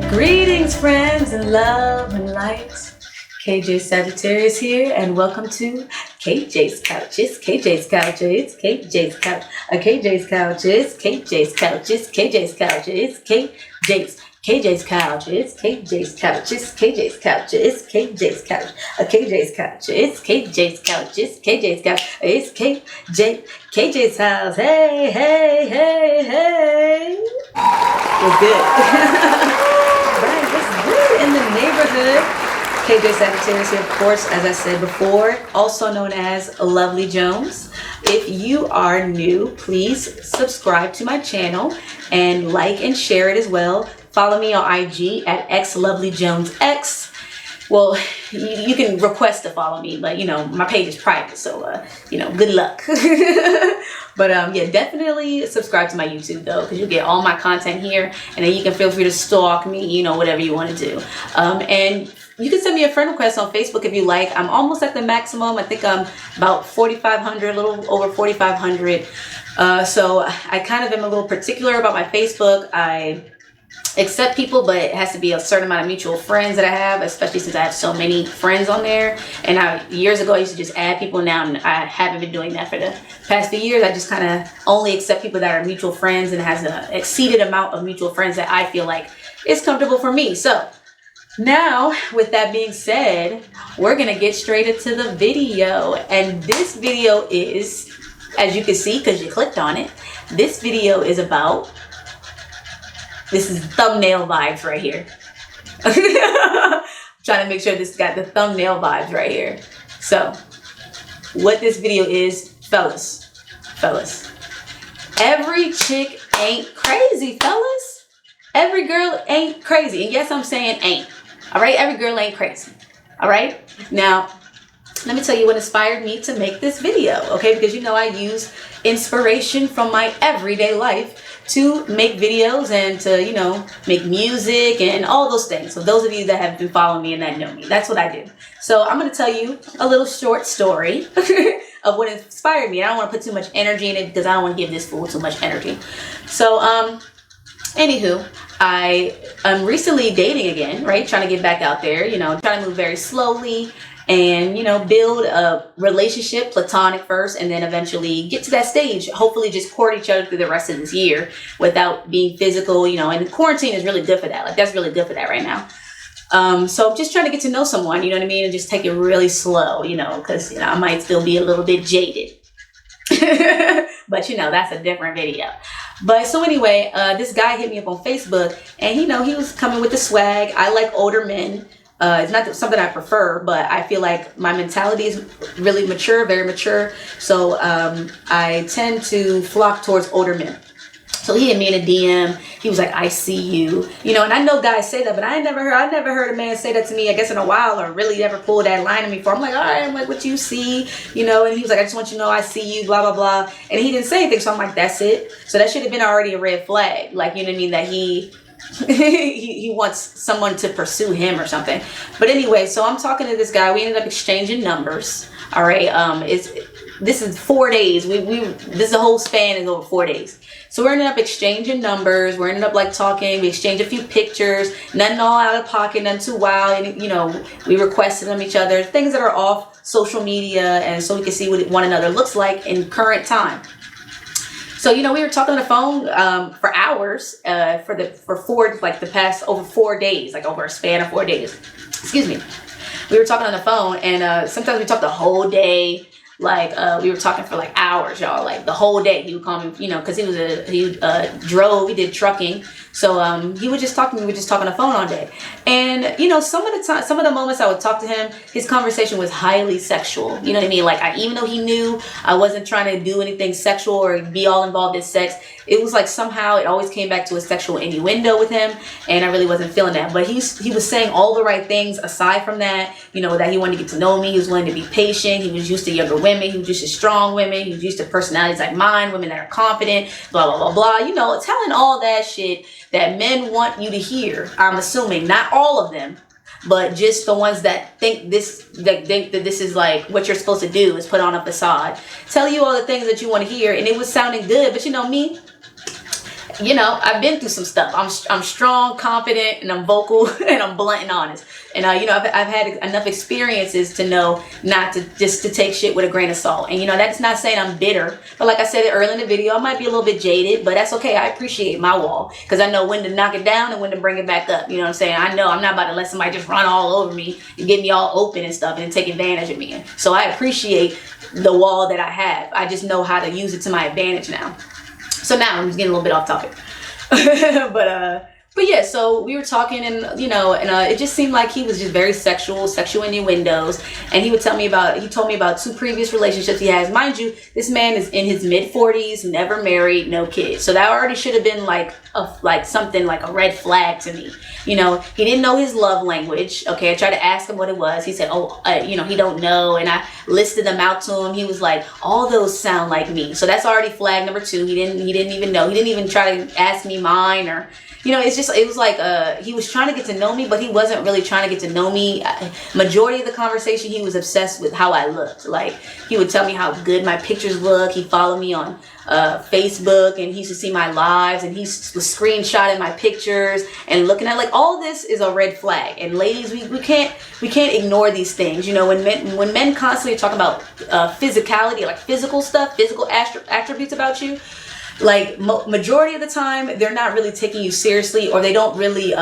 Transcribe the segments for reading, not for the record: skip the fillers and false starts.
Greetings, friends in love and light. KJ Sagittarius here, and welcome to KJ's Couches, KJ's Couches, KJ's Couch, KJ's Couches, KJ's Couches, KJ's Couches, KJ's Couches, KJ's Couches, KJ's Couches, KJ's Couch, KJ's Couches, KJ's Couches, KJ's Couch. It's KJ's house. Hey, hey, hey, hey. It's good. Right, it's good in the neighborhood. KJ Sagittarius here, of course, as I said before, also known as Lovely Jones. If you are new, please subscribe to my channel and like and share it as well. Follow me on IG at xlovelyjonesx. Well, you can request to follow me, but my page is private, so good luck. But yeah, definitely subscribe to my YouTube though, because you get all my content here, and then you can feel free to stalk me, whatever you want to do. And you can send me a friend request on Facebook if you like. I'm almost at the maximum. I think I'm about 4,500, a little over 4,500. So I kind of am a little particular about my Facebook. I accept people, but it has to be a certain amount of mutual friends that I have, especially since I have so many friends on there. And years ago I used to just add people. Now I haven't been doing that for the past few years. I just kind of only accept people that are mutual friends and has an exceeded amount of mutual friends that I feel like is comfortable for me. So now, with that being said, we're going to get straight into the video. And this video is, as you can see, because you clicked on it, this video is about, this is thumbnail vibes right here. Trying to make sure this got the thumbnail vibes right here. So, what this video is, fellas, every chick ain't crazy, fellas. Every girl ain't crazy. And yes, I'm saying ain't. All right, every girl ain't crazy. All right, now let me tell you what inspired me to make this video, okay? Because I use inspiration from my everyday life to make videos and to make music and all those things. So those of you that have been following me and that know me, that's what I do. So I'm going to tell you a little short story of what inspired me. I don't want to put too much energy in it because I don't want to give this fool too much energy. So anywho, I am recently dating again, right? Trying to get back out there, trying to move very slowly and, build a relationship, platonic first, and then eventually get to that stage. Hopefully just court each other through the rest of this year without being physical, and quarantine is really good for that. Like, that's really good for that right now. So I'm just trying to get to know someone, you know what I mean? And just take it really slow, because, I might still be a little bit jaded. But that's a different video. But so anyway, this guy hit me up on Facebook, and he was coming with the swag. I like older men. It's not something I prefer, but I feel like my mentality is really mature, very mature. So I tend to flock towards older men. So he hit me in a DM. He was like, "I see you," and I know guys say that, but I never heard a man say that to me, I guess, in a while, or really ever pulled that line on me before. I'm like, all right, I'm like, what you see, and he was like, "I just want you to know I see you, blah, blah, blah." And he didn't say anything. So I'm like, that's it. So that should have been already a red flag. Like, you know what I mean? That he wants someone to pursue him or something. But anyway, so I'm talking to this guy. We ended up exchanging numbers. All right. This is 4 days. This whole span is over 4 days. So we ended up exchanging numbers. We ended up talking. We exchanged a few pictures. Nothing all out of pocket, nothing too wild. And we requested them each other, things that are off social media, and so we can see what one another looks like in current time. So we were talking on the phone for hours for the past over 4 days, like over a span of 4 days. Excuse me. We were talking on the phone, and sometimes we talk the whole day. Like, we were talking for like hours, y'all, like the whole day. He would call me, because he drove, he did trucking. So, he would just talk to me. We would just talk on the phone all day. And, some of the moments I would talk to him, his conversation was highly sexual. You know what I mean? Like, even though he knew I wasn't trying to do anything sexual or be all involved in sex, it was like somehow it always came back to a sexual innuendo with him. And I really wasn't feeling that. But he was saying all the right things aside from that, that he wanted to get to know me. He was willing to be patient. He was used to younger women. He was used to strong women. He was used to personalities like mine, women that are confident, blah, blah, blah, blah. Telling all that shit that men want you to hear. I'm assuming not all of them, but just the ones that think that this is like what you're supposed to do is put on a facade. Tell you all the things that you want to hear, and it was sounding good, but me, you know, I've been through some stuff. I'm strong, confident, and I'm vocal, and I'm blunt and honest. And you know, I've had enough experiences to know not to just to take shit with a grain of salt. And you know, that's not saying I'm bitter, but like I said earlier in the video, I might be a little bit jaded, but that's okay. I appreciate my wall because I know when to knock it down and when to bring it back up. You know what I'm saying? I know I'm not about to let somebody just run all over me and get me all open and stuff and take advantage of me. So I appreciate the wall that I have. I just know how to use it to my advantage now. So now I'm just getting a little bit off topic. But yeah, so we were talking, and you know, and it just seemed like he was just very sexual innuendos. And he told me about 2 previous relationships he has. Mind you, this man is in his mid-40s, never married, no kids. So that already should have been like something like a red flag to me. You know, he didn't know his love language. Okay, I tried to ask him what it was. He said, you know, he don't know. And I listed them out to him. He was like, all those sound like me. So that's already flag number 2. He didn't even know. He didn't even try to ask me mine, or you know, it was like he was trying to get to know me, but he wasn't really trying to get to know me. Majority of the conversation, he was obsessed with how I looked. Like, he would tell me how good my pictures look. He followed me on Facebook, and he used to see my lives, and he was screenshotting my pictures and looking at, like, all this is a red flag. And ladies, we can't ignore these things. You know, when men constantly talk about physicality, like physical stuff, physical attributes about you, like majority of the time they're not really taking you seriously, or they don't really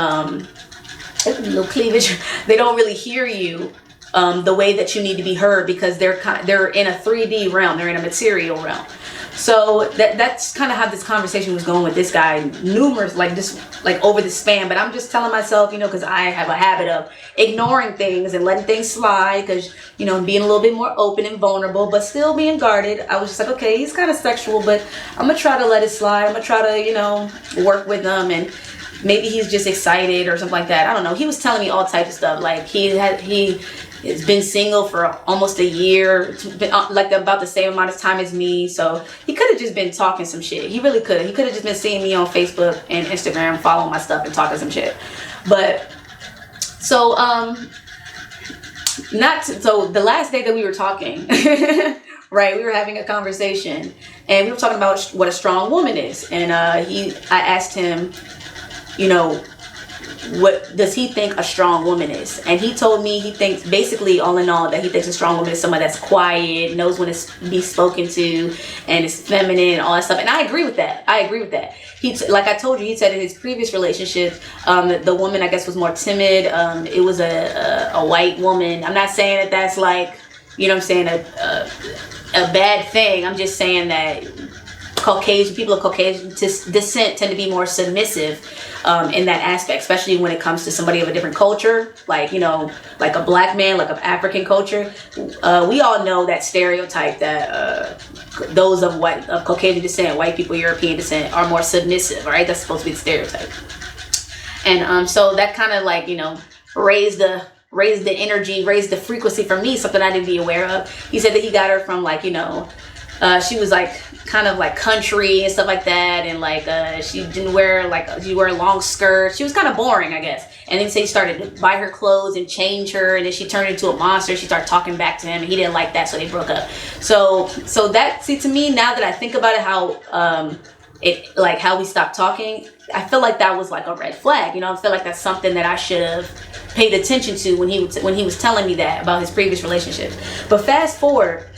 little cleavage, they don't really hear you the way that you need to be heard, because they're in a 3D realm, they're in a material realm. So that's kind of how this conversation was going with this guy, numerous, like over the span. But I'm just telling myself, you know, because I have a habit of ignoring things and letting things slide, because, you know, being a little bit more open and vulnerable, but still being guarded. I was just like, okay, he's kind of sexual, but I'm gonna try to let it slide. I'm gonna try to, you know, work with him, and maybe he's just excited or something like that. I don't know. He was telling me all types of stuff. Like, he has been single for almost a year, like about the same amount of time as me. So he could have just been talking some shit. He really could have. He could have just been seeing me on Facebook and Instagram, following my stuff and talking some shit. But so the last day that we were talking, right, we were having a conversation, and we were talking about what a strong woman is. And I asked him, you know, what does he think a strong woman is? And he told me he thinks, basically, all in all, that he thinks a strong woman is somebody that's quiet, knows when to be spoken to, and is feminine and all that stuff. And I agree with that. Like I told you, he said in his previous relationship, the woman, I guess, was more timid. It was a white woman. I'm not saying that that's like, you know what I'm saying, a bad thing. I'm just saying that people of Caucasian descent tend to be more submissive in that aspect, especially when it comes to somebody of a different culture, like, you know, like a black man, like an African culture. We all know that stereotype that those of Caucasian descent, white people, European descent, are more submissive, right? That's supposed to be the stereotype. And so that kind of, like, you know, raised the energy, raised the frequency for me, something I didn't be aware of. He said that he got her from, like, you know, she was like kind of like country and stuff like that, and like she wore long skirts. She was kind of boring, I guess. And then he started to buy her clothes and change her, and then she turned into a monster. She started talking back to him, and he didn't like that, so they broke up. So that, see, to me, now that I think about it, how we stopped talking, I feel like that was like a red flag. You know, I feel like that's something that I should have paid attention to when he was telling me that about his previous relationship. But fast forward,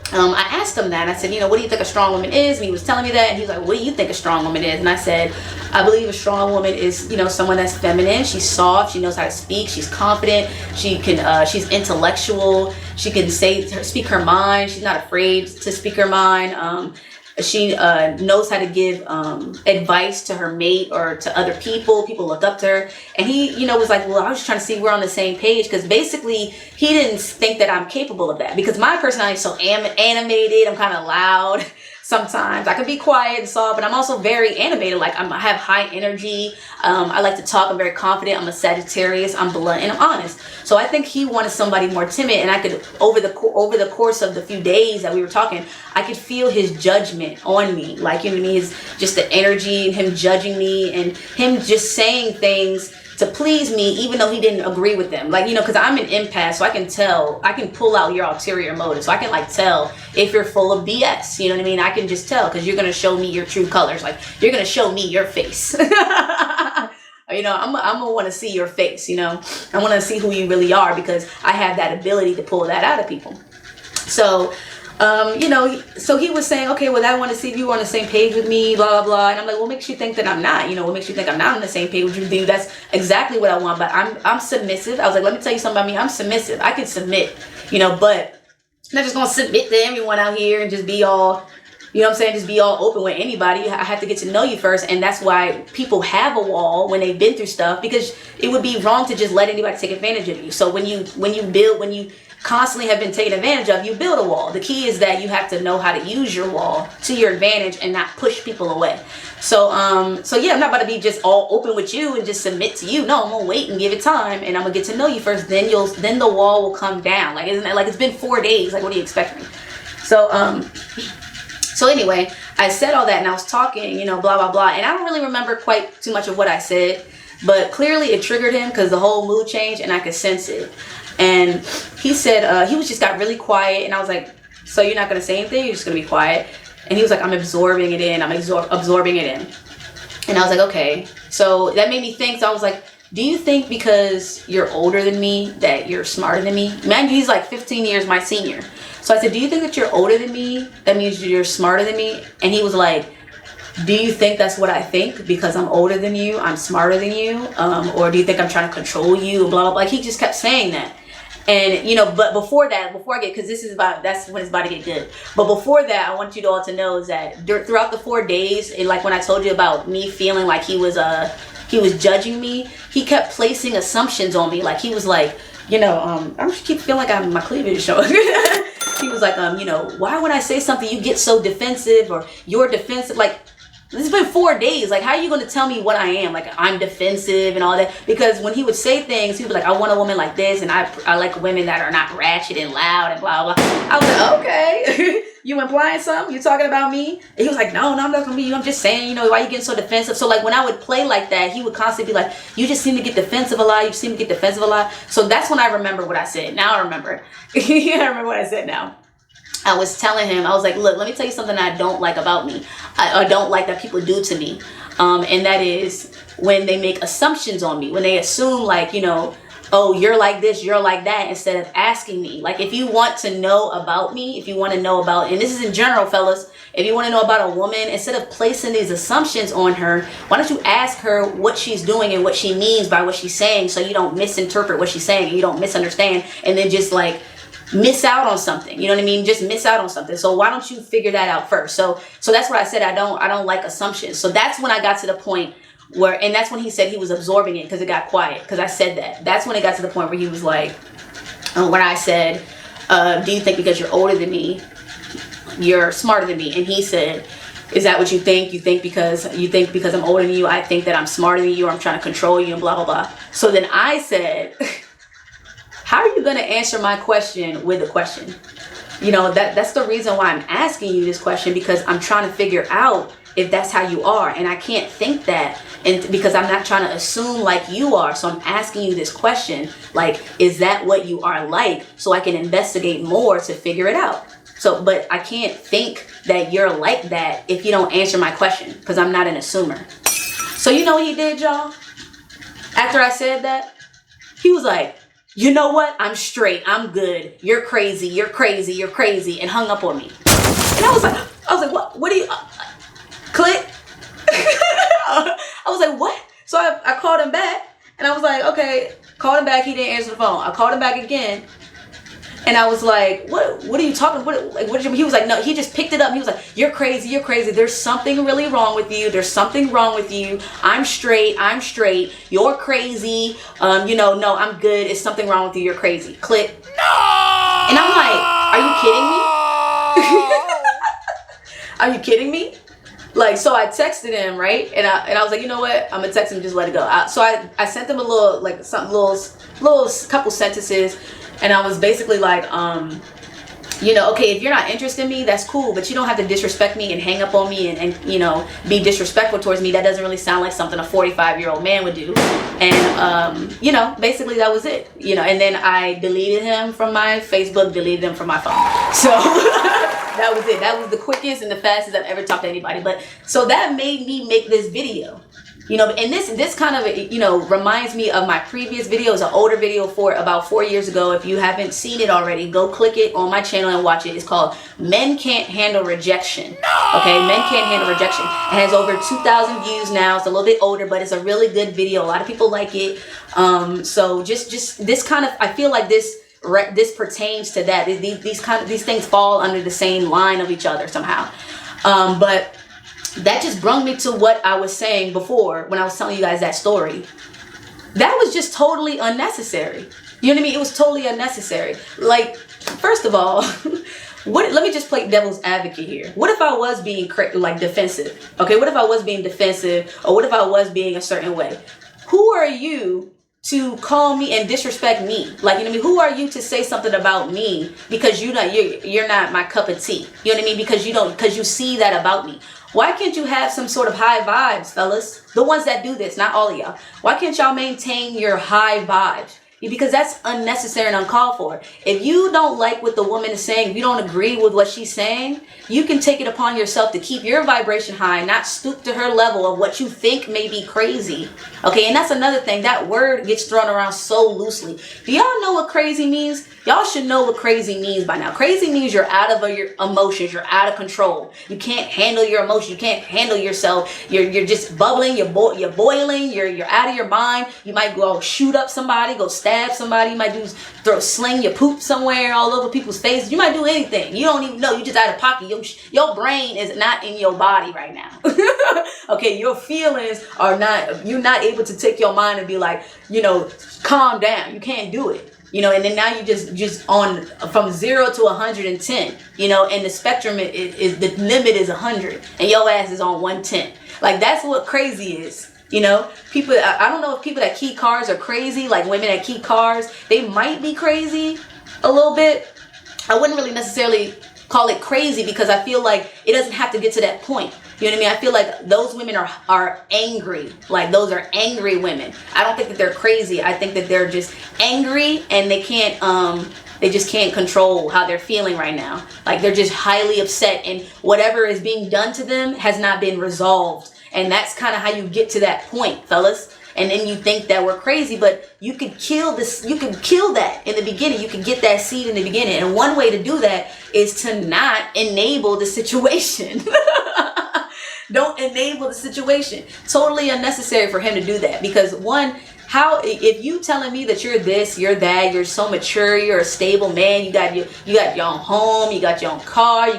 I asked him that. I said, you know, what do you think a strong woman is? And he was telling me that, and he's like, what do you think a strong woman is? And I said, I believe a strong woman is, you know, someone that's feminine. She's soft. She knows how to speak. She's confident. She can. She's intellectual. She can speak her mind. She's not afraid to speak her mind. She knows how to give advice to her mate or to other people. People look up to her. And he, you know, was like, well, I was just trying to see we're on the same page, because basically he didn't think that I'm capable of that, because my personality is so animated. I'm kind of loud. Sometimes I can be quiet and soft, but I'm also very animated. Like, I have high energy. I like to talk. I'm very confident. I'm a Sagittarius. I'm blunt and I'm honest. So I think he wanted somebody more timid. And I could, over the course of the few days that we were talking, I could feel his judgment on me. Like, you know what I mean? Just the energy and him judging me, and him just saying things to please me, even though he didn't agree with them. Like, you know, because I'm an empath, so I can pull out your ulterior motive. So I can like tell if you're full of BS. You know what I mean? I can just tell because you're gonna show me your true colors. Like, you're gonna show me your face. You know, I'm gonna want to see your face. You know, I want to see who you really are because I have that ability to pull that out of people. So. You know, so he was saying, okay, well, I want to see if you were on the same page with me, blah, blah, blah. And I'm like, well, what makes you think that I'm not? You know, what makes you think I'm not on the same page with you? That's exactly what I want. But I'm submissive. I was like, let me tell you something about me. I'm submissive. I can submit, you know, but I'm not just going to submit to everyone out here and just be all, you know what I'm saying, just be all open with anybody. I have to get to know you first. And that's why people have a wall when they've been through stuff, because it would be wrong to just let anybody take advantage of you. So when you constantly have been taken advantage of, you build a wall. The key is that you have to know how to use your wall to your advantage and not push people away. So yeah, I'm not about to be just all open with you and just submit to you. No, I'm gonna wait and give it time, and I'm gonna get to know you first. Then the wall will come down. Like, isn't it like it's been 4 days? Like, what do you expect me? So anyway, I said all that and I was talking, you know, blah blah blah, and I don't really remember quite too much of what I said, but clearly it triggered him because the whole mood changed and I could sense it. And he said, he got really quiet, and I was like, so you're not going to say anything? You're just going to be quiet? And he was like, I'm absorbing it in. I'm absorbing it in. And I was like, okay. So that made me think. So I was like, do you think because you're older than me that you're smarter than me? Man, he's like 15 years my senior. So I said, do you think that you're older than me? That means you're smarter than me? And he was like, do you think that's what I think because I'm older than you, I'm smarter than you? Or do you think I'm trying to control you? Blah, blah, blah. Like, he just kept saying that. And, you know, but before I get, because that's when it's about to get good. But before that, I want you all to know is that throughout the 4 days, and like when I told you about me feeling like he was judging me, he kept placing assumptions on me. Like, he was like, you know, I just keep feeling like my cleavage is showing. He was like, you know, why when I say something, you get so defensive, or you're defensive? Like, it's been 4 days. Like, how are you going to tell me what I am? Like, I'm defensive and all that. Because when he would say things, he would be like, I want a woman like this, and I like women that are not ratchet and loud and blah, blah. I was like, okay. You implying something? You talking about me? And he was like, no, I'm not talking about you. I'm just saying, you know, why you getting so defensive? So, like, when I would play like that, he would constantly be like, you just seem to get defensive a lot. You seem to get defensive a lot. So that's when I remember what I said. Now I remember. I remember what I said now. I was telling him, I was like, look, let me tell you something I don't like about me. I don't like that people do to me. And that is when they make assumptions on me, when they assume, like, you know, oh, you're like this, you're like that, instead of asking me. Like, if you want to know about me, if you want to know about, and this is in general, fellas, if you want to know about a woman, instead of placing these assumptions on her, why don't you ask her what she's doing and what she means by what she's saying, so you don't misinterpret what she's saying and you don't misunderstand and then just like miss out on something. You know what I mean? Just miss out on something. So why don't you figure that out first? So that's what I said. I don't like assumptions. So that's when I got to the point where, and that's when he said he was absorbing it because it got quiet, because I said that. That's when it got to the point where he was like, when I said, do you think because you're older than me, you're smarter than me? And he said, is that what you think? You think because I'm older than you, I think that I'm smarter than you, or I'm trying to control you and blah, blah, blah. So then I said, how are you going to answer my question with a question? You know, that's the reason why I'm asking you this question, because I'm trying to figure out if that's how you are. And I can't think that, and because I'm not trying to assume like you are. So I'm asking you this question, like, is that what you are like? So I can investigate more to figure it out. So, but I can't think that you're like that if you don't answer my question, because I'm not an assumer. So you know what he did, y'all? After I said that, he was like, you know what? I'm straight. I'm good. You're crazy. You're crazy. You're crazy. And hung up on me. And I was like, what do you, click? I was like, what? So I called him back, and I was like, okay, called him back. He didn't answer the phone. I called him back again. And I was like, what are you talking? He was like, no, he just picked it up. He was like, you're crazy. You're crazy. There's something really wrong with you. There's something wrong with you. I'm straight. You're crazy. No, I'm good. It's something wrong with you. You're crazy. Click. No! And I'm like, are you kidding me? Are you kidding me? Like, so I texted him, right? And I was like, you know what? I'm gonna text him, just let it go. So I sent him a little, like, something, little couple sentences. And I was basically like, you know, okay, if you're not interested in me, that's cool, but you don't have to disrespect me and hang up on me and you know, be disrespectful towards me. That doesn't really sound like something a 45-year-old man would do. And you know, basically that was it, you know. And then I deleted him from my Facebook, deleted him from my phone. So that was it. That was the quickest and the fastest I've ever talked to anybody. But so that made me make this video. You know, and this kind of, you know, reminds me of my previous video. It's an older video for about 4 years ago. If you haven't seen it already, go click it on my channel and watch it. It's called Men Can't Handle Rejection. Okay, Men Can't Handle Rejection. It has over 2,000 views now. It's a little bit older, but it's a really good video. A lot of people like it. So just this kind of, I feel like this pertains to that. These things fall under the same line of each other somehow. But that just brought me to what I was saying before when I was telling you guys that story. That was just totally unnecessary. You know what I mean? It was totally unnecessary. Like, first of all, let me just play devil's advocate here. What if I was being like defensive? Okay, what if I was being defensive, or what if I was being a certain way? Who are you to call me and disrespect me? Like, you know what I mean? Who are you to say something about me because you're not my cup of tea? You know what I mean? Because you see that about me. Why can't you have some sort of high vibes, fellas? The ones that do this, not all of y'all. Why can't y'all maintain your high vibes? Because that's unnecessary and uncalled for. If you don't like what the woman is saying, if you don't agree with what she's saying, you can take it upon yourself to keep your vibration high, not stoop to her level of what you think may be crazy. Okay, and that's another thing. That word gets thrown around so loosely. Do y'all know what crazy means? Y'all should know what crazy means by now. Crazy means you're out of your emotions. You're out of control. You can't handle your emotions. You can't handle yourself. You're just bubbling. You're boiling. You're out of your mind. You might go shoot up somebody, go stab somebody. You might sling your poop somewhere all over people's faces. You might do anything. You don't even know. You just out of pocket. Your brain is not in your body right now. Okay, your feelings are not. You're not able to take your mind and be like, you know, calm down. You can't do it. You know, and then now you just on from 0 to 110, you know, and the spectrum is the limit is 100 and your ass is on 110. Like, that's what crazy is. You know, people, I don't know if people that keep cars are crazy, like women that keep cars, they might be crazy a little bit. I wouldn't really necessarily call it crazy because I feel like it doesn't have to get to that point. You know what I mean? I feel like those women are angry. Like, those are angry women. I don't think that they're crazy. I think that they're just angry and they just can't control how they're feeling right now. Like, they're just highly upset and whatever is being done to them has not been resolved. And that's kind of how you get to that point, fellas. And then you think that we're crazy, but you could kill this. You could kill that in the beginning. You could get that seed in the beginning. And one way to do that is to not enable the situation. Don't enable the situation. Totally unnecessary for him to do that. Because one, if you telling me that you're this, you're that, you're so mature, you're a stable man, you got your own home, you got your own car,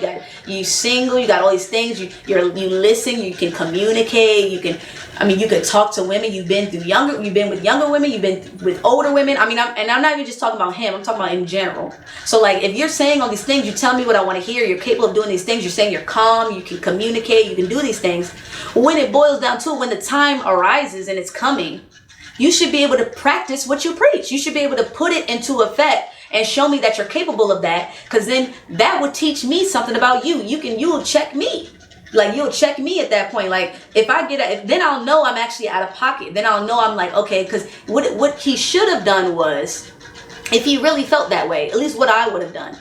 you single, you got all these things, you listen, you can communicate, you could talk to women, you've been with younger women, you've been with older women. I'm not even just talking about him, I'm talking about in general. So like, if you're saying all these things, you tell me what I want to hear, you're capable of doing these things, you're saying you're calm, you can communicate, you can do these things. When it boils down to it, when the time arises and it's coming, you should be able to practice what you preach. You should be able to put it into effect and show me that you're capable of that. Because then that would teach me something about you. You'll check me. Like, you'll check me at that point. Like, then I'll know I'm actually out of pocket. Then I'll know I'm like, okay, because what he should have done was, if he really felt that way, at least what I would have done,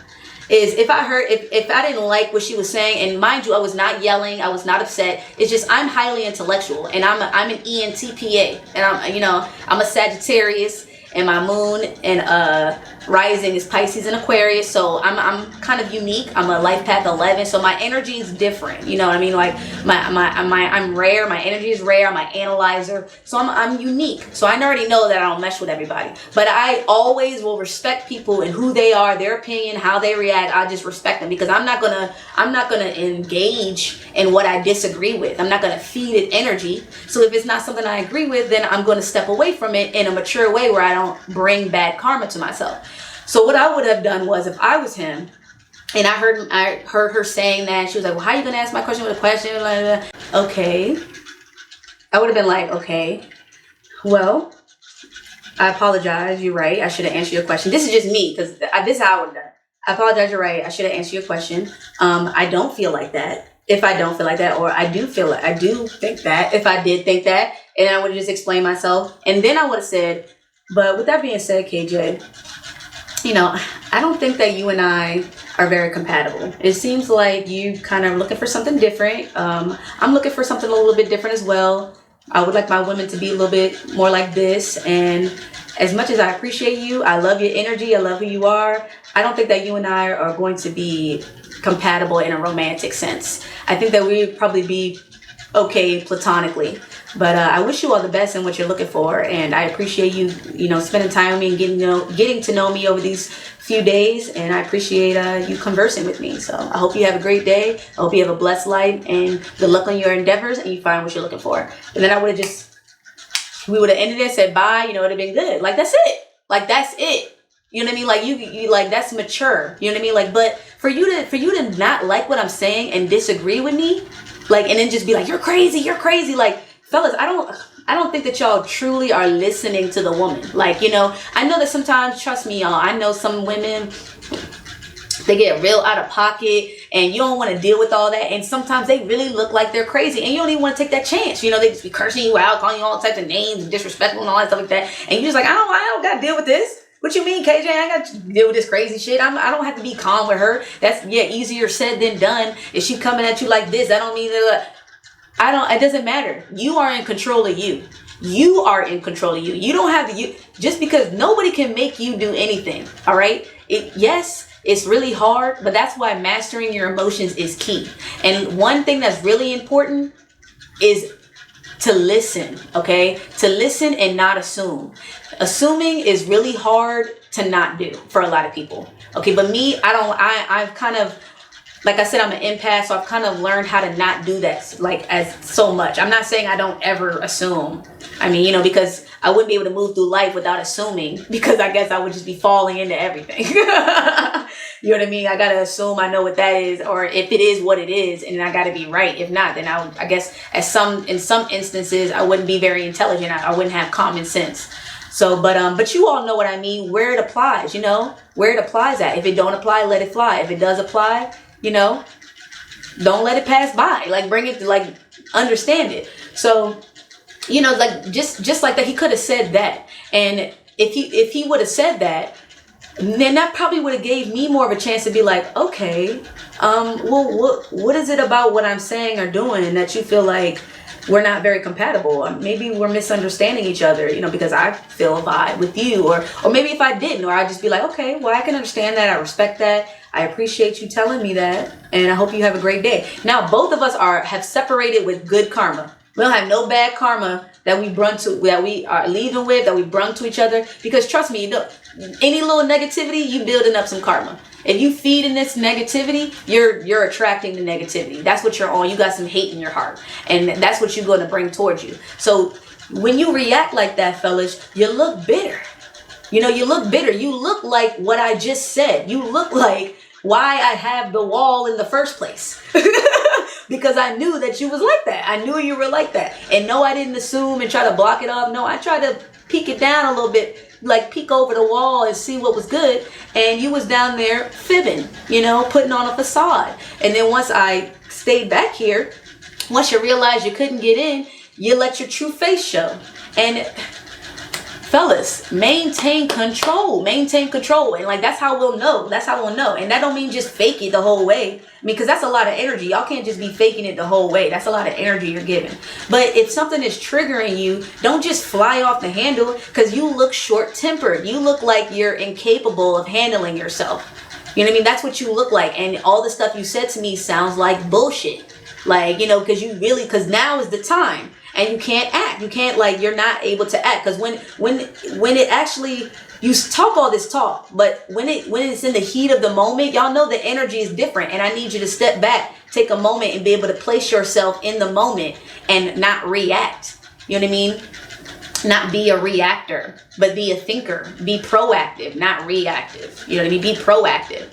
is if I didn't like what she was saying, and mind you, I was not yelling, I was not upset. It's just, I'm highly intellectual, and I'm an ENTPA, and I'm a Sagittarius, and my moon and rising is Pisces and Aquarius, so I'm kind of unique. I'm a life path 11, so my energy is different. You know what I mean? Like, I'm rare. My energy is rare. I'm an analyzer, so I'm unique. So I already know that I don't mesh with everybody, but I always will respect people and who they are, their opinion, how they react. I just respect them because I'm not gonna engage in what I disagree with. I'm not gonna feed it energy. So if it's not something I agree with, then I'm gonna step away from it in a mature way where I don't bring bad karma to myself. So what I would have done was, if I was him and I heard her saying that, she was like, well, how are you going to ask my question with a question? Blah, blah, blah. Okay. I would have been like, okay, well, I apologize. You're right. I should have answered your question. This is just me, because this is how I would have done. I apologize. You're right. I should have answered your question. I don't feel like that. If I don't feel like that, or I do think that, if I did think that, and I would have just explained myself. And then I would have said, but with that being said, KJ, I don't think that you and I are very compatible. It seems like you kind of looking for something different. I'm looking for something a little bit different as well. I would like my women to be a little bit more like this. And as much as I appreciate you, I love your energy, I love who you are, I don't think that you and I are going to be compatible in a romantic sense. I think that we'd probably be okay platonically. But I wish you all the best in what you're looking for, and I appreciate you, spending time with me and getting to know me over these few days, and I appreciate you conversing with me. So I hope you have a great day. I hope you have a blessed life, and good luck on your endeavors, and you find what you're looking for. And then we would have ended it and said bye. It would have been good. Like, that's it. Like, that's it. You know what I mean? Like, you like, that's mature. You know what I mean? Like, but for you to not like what I'm saying and disagree with me, like, and then just be like, you're crazy. Like, fellas, I don't think that y'all truly are listening to the woman. Like, I know that sometimes, trust me, y'all, I know some women, they get real out of pocket and you don't want to deal with all that. And sometimes they really look like they're crazy and you don't even want to take that chance. They just be cursing you out, calling you all types of names and disrespectful and all that stuff like that. And you're just like, I don't got to deal with this. What you mean, KJ? I got to deal with this crazy shit. I don't have to be calm with her. That's, easier said than done. If she coming at you like this, that don't mean that. It doesn't matter. You are in control of you. You are in control of you. You don't have to, just because nobody can make you do anything. All right. Yes, it's really hard, but that's why mastering your emotions is key. And one thing that's really important is to listen. Okay. To listen and not assume. Assuming is really hard to not do for a lot of people. Okay. But me, I've kind of, like I said, I'm an empath, so I've kind of learned how to not do that, like, as so much. I'm not saying I don't ever assume. I mean, because I wouldn't be able to move through life without assuming, because I guess I would just be falling into everything. You know what I mean? I got to assume I know what that is, or if it is what it is, and I got to be right. If not, then I guess in some instances, I wouldn't be very intelligent. I wouldn't have common sense. So, but you all know what I mean, where it applies, where it applies at. If it don't apply, let it fly. If it does apply, don't let it pass by. Like, bring it to, like, understand it. So, like, just like that, he could have said that. And if he would have said that, then that probably would have gave me more of a chance to be like, okay, well, what is it about what I'm saying or doing that you feel like we're not very compatible? Maybe we're misunderstanding each other, because I feel a vibe with you, or maybe if I didn't, or I'd just be like, okay, well, I can understand that. I respect that. I appreciate you telling me that, and I hope you have a great day. Now, both of us have separated with good karma. We don't have no bad karma that we are leaving with, that we brung to each other. Because trust me, any little negativity, you building up some karma. If you feed in this negativity, you're attracting the negativity. That's what you're on. You got some hate in your heart, and that's what you're going to bring towards you. So when you react like that, fellas, you look bitter. You look bitter. You look like what I just said. You look like why I have the wall in the first place. Because I knew that you was like that. I knew you were like that. And no, I didn't assume and try to block it off. No, I tried to peek it down a little bit, like peek over the wall and see what was good. And you was down there fibbing, putting on a facade. And then once I stayed back here, once you realized you couldn't get in, you let your true face show. And fellas, maintain control. And like, that's how we'll know. And that don't mean just fake it the whole way. Because that's a lot of energy. Y'all can't just be faking it the whole way. That's a lot of energy you're giving. But if something is triggering you, don't just fly off the handle, because you look short-tempered. You look like you're incapable of handling yourself. You know what I mean? That's what you look like. And all the stuff you said to me sounds like bullshit. Like, because now is the time. And you can't act. You can't, like, you're not able to act. Because when it actually, you talk all this talk, but when it's in the heat of the moment, y'all know the energy is different. And I need you to step back, take a moment, and be able to place yourself in the moment and not react. You know what I mean? Not be a reactor, but be a thinker. Be proactive, not reactive. You know what I mean? Be proactive.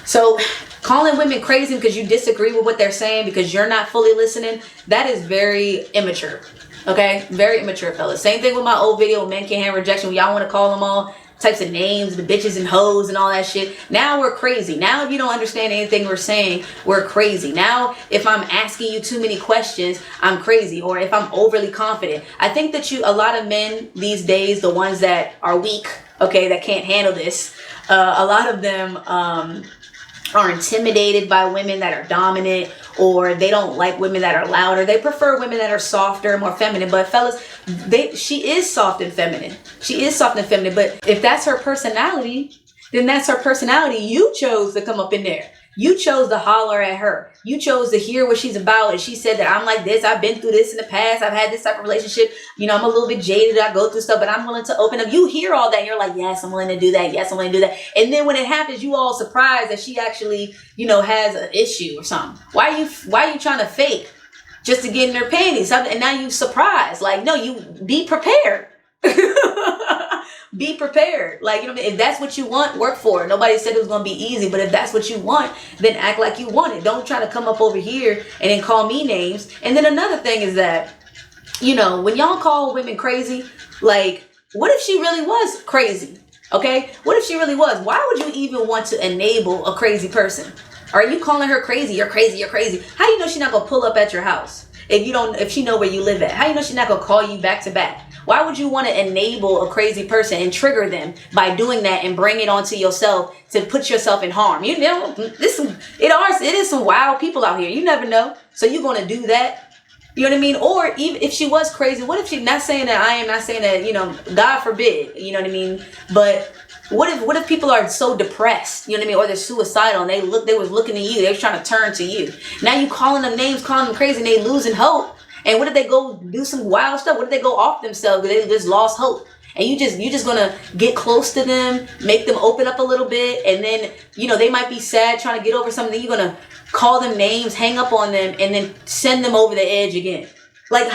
So calling women crazy because you disagree with what they're saying because you're not fully listening, that is very immature. Okay? Very immature, fellas. Same thing with my old video, Men Can't Handle Rejection. Y'all want to call them all types of names, the bitches and hoes and all that shit. Now we're crazy. Now if you don't understand anything we're saying, we're crazy. Now if I'm asking you too many questions, I'm crazy. Or if I'm overly confident. I think that a lot of men these days, the ones that are weak, okay, that can't handle this, a lot of them are intimidated by women that are dominant, or they don't like women that are louder. They prefer women that are softer, more feminine. But fellas, she is soft and feminine. She is soft and feminine. But if that's her personality, then that's her personality. You chose to come up in there. You chose to holler at her. You chose to hear what she's about. And she said that I'm like this. I've been through this in the past. I've had this type of relationship. You know, I'm a little bit jaded. I go through stuff, but I'm willing to open up. You hear all that. And you're like, yes, I'm willing to do that. Yes, I'm willing to do that. And then when it happens, you all surprised that she actually, you know, has an issue or something. Why are you trying to fake just to get in her panties? And now you surprised. Like, no, you be prepared. Be prepared. Like, you know, if that's what you want, work for it. Nobody said it was going to be easy, but if that's what you want, then act like you want it. Don't try to come up over here and then call me names. And then another thing is that, you know, when y'all call women crazy, like, what if she really was crazy? Okay? What if she really was? Why would you even want to enable a crazy person? Are you calling her crazy? You're crazy. You're crazy. How do you know she's not going to pull up at your house? If she know where you live at? How do you know she's not going to call you back to back? Why would you want to enable a crazy person and trigger them by doing that and bring it onto yourself to put yourself in harm? You know, it is some wild people out here. You never know. So you're going to do that. You know what I mean? Or even if she was crazy, what if she, not saying that I am not saying that, you know, God forbid, you know what I mean? But what if people are so depressed, you know what I mean? Or they're suicidal and they was looking at you. They was trying to turn to you. Now you calling them names, calling them crazy, and they losing hope. And what if they go do some wild stuff? What if they go off themselves because they just lost hope? And you just gonna get close to them, make them open up a little bit, and then, you know, they might be sad trying to get over something. You're gonna call them names, hang up on them, and then send them over the edge again. Like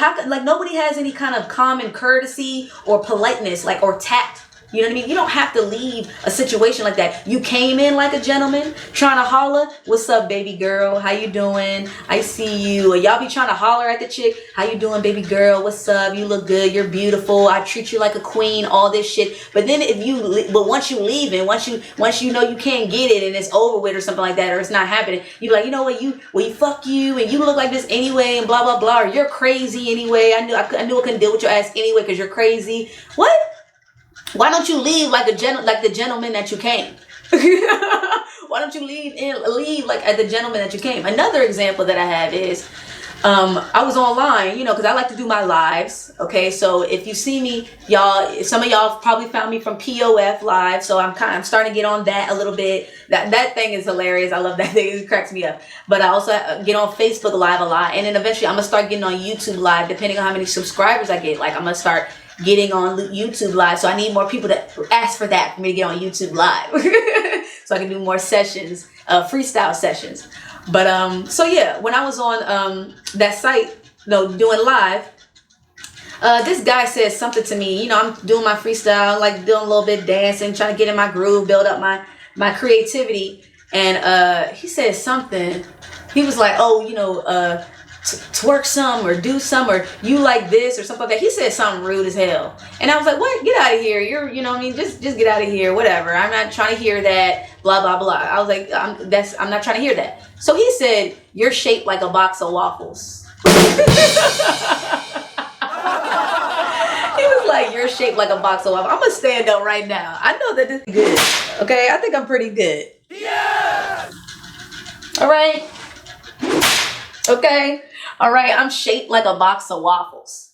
nobody has any kind of common courtesy or politeness, like, or tact. You know what I mean? You don't have to leave a situation like that. You came in like a gentleman, trying to holler. What's up, baby girl? How you doing? I see you. Or y'all be trying to holler at the chick. How you doing, baby girl? What's up? You look good. You're beautiful. I treat you like a queen. All this shit. But then once you leave and once you know you can't get it and it's over with or something like that, or it's not happening, you're like, you know what? You fuck you, and you look like this anyway, and blah blah blah. Or you're crazy anyway. I knew I couldn't deal with your ass anyway because you're crazy. What? Why don't you leave like the gentleman that you came? Why don't you leave like at the gentleman that you came? Another example that I have is, I was online, you know, because I like to do my lives. Okay, so if you see me, y'all, some of y'all probably found me from POF Live, so I'm starting to get on that a little bit. That thing is hilarious. I love that thing. It cracks me up. But I also get on Facebook Live a lot, and then eventually I'm gonna start getting on YouTube Live, depending on how many subscribers I get. Like, I'm gonna start getting on YouTube Live, so I need more people that ask for that for me to get on YouTube Live so I can do more sessions, freestyle sessions. But so yeah, when I was on that site, you know, doing live, this guy said something to me. You know, I'm doing my freestyle, like doing a little bit dancing, trying to get in my groove, build up my creativity, and he said something. He was like, oh, you know, twerk some or do some, or you like this or something like that. He said something rude as hell, and I was like, what? Get out of here. You know what I mean? Just get out of here, whatever. I'm not trying to hear that, blah blah blah. I was like, I'm not trying to hear that. So he said, you're shaped like a box of waffles. He was like, you're shaped like a box of waffles. I'm gonna stand up right now. I know that this is good. Okay, I think I'm pretty good. Yeah. All right. Okay. All right. I'm shaped like a box of waffles.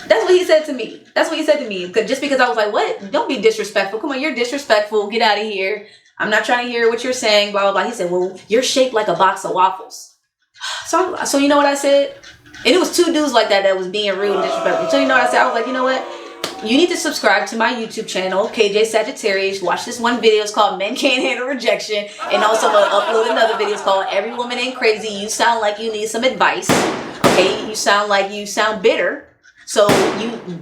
That's what he said to me. That's what he said to me. Just because I was like, what? Don't be disrespectful. Come on, you're disrespectful. Get out of here. I'm not trying to hear what you're saying, blah, blah, blah. He said, well, you're shaped like a box of waffles. So you know what I said? And it was two dudes like that was being rude and disrespectful. So you know what I said? I was like, you know what? You need to subscribe to my YouTube channel, KJ Sagittarius. Watch this one video. It's called Men Can't Handle Rejection. And also upload another video. It's called Every Woman Ain't Crazy. You sound like you need some advice. Okay? You sound bitter. So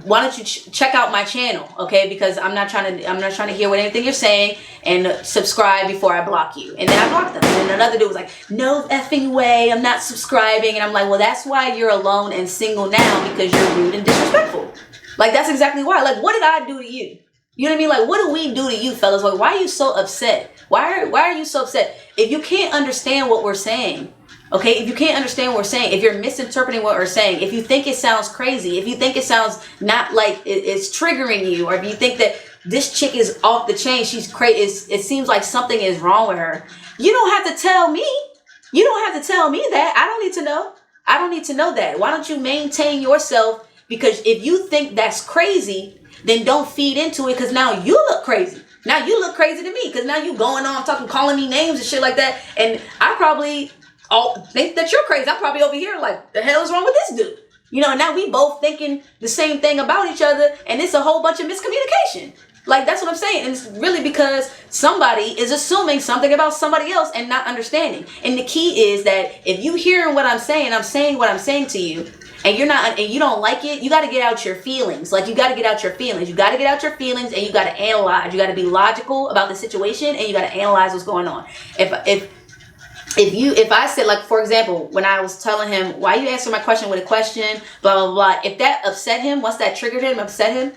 why don't you check out my channel, okay? Because I'm not trying to hear what anything you're saying, and subscribe before I block you. And then I blocked them. And then another dude was like, no effing way, I'm not subscribing. And I'm like, well, that's why you're alone and single now, because you're rude and disrespectful. Like, that's exactly why. Like, what did I do to you? You know what I mean? Like, what do we do to you, fellas? Like, why are you so upset? Why are you so upset? If you can't understand what we're saying, okay? If you can't understand what we're saying, if you're misinterpreting what we're saying, if you think it sounds crazy, if you think it sounds not like it's triggering you, or if you think that this chick is off the chain, she's crazy, it seems like something is wrong with her, you don't have to tell me. You don't have to tell me that. I don't need to know. I don't need to know that. Why don't you maintain yourself? Because if you think that's crazy, then don't feed into it, because now you look crazy. Now you look crazy to me, because now you going on talking, calling me names and shit like that. And I probably think that you're crazy. I'm probably over here like, the hell is wrong with this dude? You know, and now we both thinking the same thing about each other, and it's a whole bunch of miscommunication. Like, that's what I'm saying. And it's really because somebody is assuming something about somebody else and not understanding. And the key is that if you hearing what I'm saying what I'm saying to you, and you're not, and you don't like it, you got to get out your feelings. Like, you got to get out your feelings. You got to get out your feelings, and you got to analyze. You got to be logical about the situation, and you got to analyze what's going on. If I said, like, for example, when I was telling him, why you answer my question with a question, blah, blah, blah. If that upset him, once that triggered him, upset him,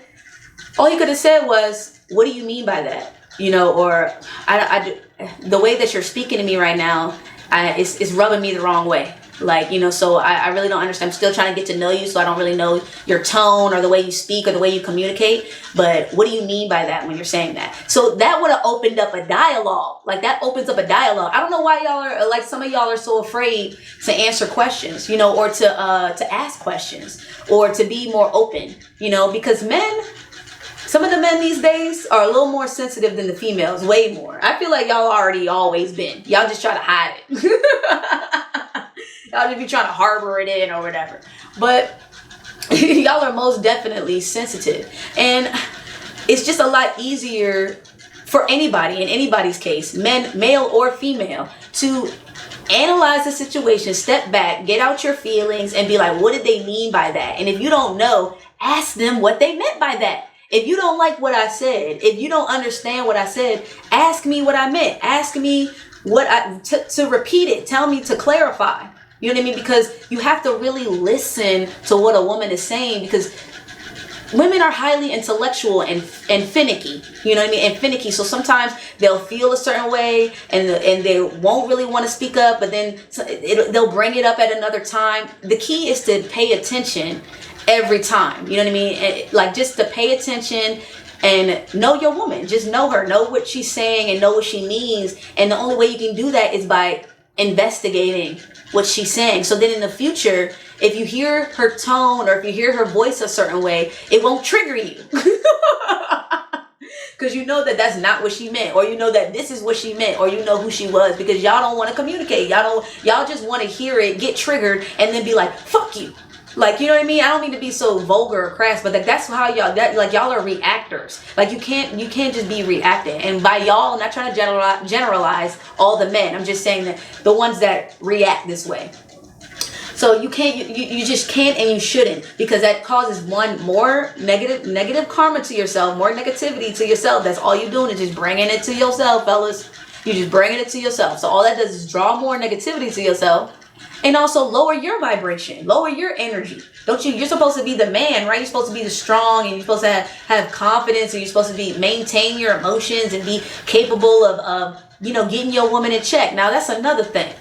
all he could have said was, what do you mean by that? You know, or the way that you're speaking to me right now, it's rubbing me the wrong way. Like, you know, so I really don't understand. I'm still trying to get to know you, so I don't really know your tone or the way you speak or the way you communicate. But what do you mean by that when you're saying that? So that would have opened up a dialogue. Like, that opens up a dialogue. I don't know why y'all are, like, some of y'all are so afraid to answer questions, you know, or to ask questions, or to be more open, you know, because some of the men these days are a little more sensitive than the females, way more. I feel like y'all already always been. Y'all just try to hide it. Y'all just be trying to harbor it in or whatever. But y'all are most definitely sensitive. And it's just a lot easier for anybody, in anybody's case, male or female, to analyze the situation, step back, get out your feelings, and be like, what did they mean by that? And if you don't know, ask them what they meant by that. If you don't like what I said, if you don't understand what I said, ask me what I meant. Ask me to repeat it. Tell me to clarify. You know what I mean? Because you have to really listen to what a woman is saying, because women are highly intellectual and finicky. You know what I mean? And finicky. So sometimes they'll feel a certain way and they won't really want to speak up, but then they'll bring it up at another time. The key is to pay attention every time. You know what I mean? Like, just to pay attention and know your woman. Just know her. Know what she's saying and know what she means. And the only way you can do that is by investigating what she's saying. So then in the future, if you hear her tone or if you hear her voice a certain way, it won't trigger you. Because you know that that's not what she meant, or you know that this is what she meant, or you know who she was, because y'all don't want to communicate. Y'all just want to hear it, get triggered, and then be like, fuck you. Like, you know what I mean? I don't mean to be so vulgar or crass, but that's how y'all are reactors. Like, you can't just be reacting. And by y'all, I'm not trying to generalize all the men. I'm just saying that the ones that react this way. So you just can't, and you shouldn't, because that causes more negative karma to yourself, more negativity to yourself. That's all you're doing, is just bringing it to yourself, fellas. You're just bringing it to yourself. So all that does is draw more negativity to yourself. And also lower your vibration, lower your energy. You're supposed to be the man, right? You're supposed to be the strong, and you're supposed to have confidence, and you're supposed to maintain your emotions and be capable of getting your woman in check. Now, that's another thing.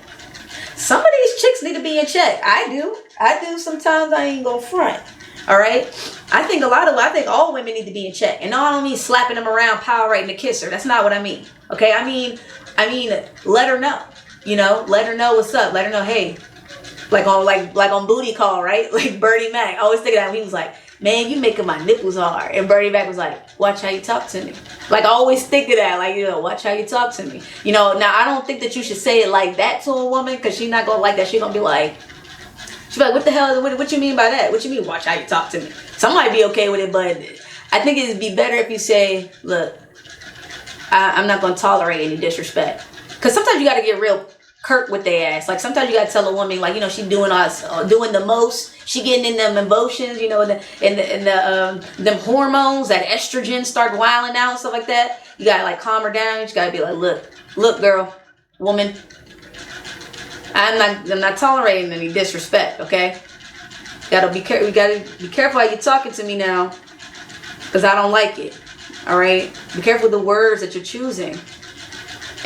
Some of these chicks need to be in check. I do. Sometimes I ain't gonna front. All right. I think all women need to be in check. And no, I don't mean slapping them around, power rating to kiss her. That's not what I mean. Okay. I mean, let her know. Let her know what's up. Let her know, hey, like on Booty Call, right? Like Bernie Mac. I always think of that when he was like, man, you making my nipples hard. And Bernie Mac was like, watch how you talk to me. Like, I always think of that. Like, watch how you talk to me. Now I don't think that you should say it like that to a woman, because she's not going to like that. She's going to be like, what the hell? What you mean by that? What you mean, watch how you talk to me? Some might be okay with it, but I think it'd be better if you say, look, I'm not going to tolerate any disrespect. Because sometimes you got to get real curt with their ass. Like, sometimes you gotta tell a woman, like, she doing the most. She getting in them emotions, them hormones, that estrogen start wilding out and stuff like that. You gotta like calm her down. You gotta be like, look, girl, woman, I'm not tolerating any disrespect. Okay, you gotta be careful how you're talking to me now, because I don't like it. All right. Be careful with the words that you're choosing.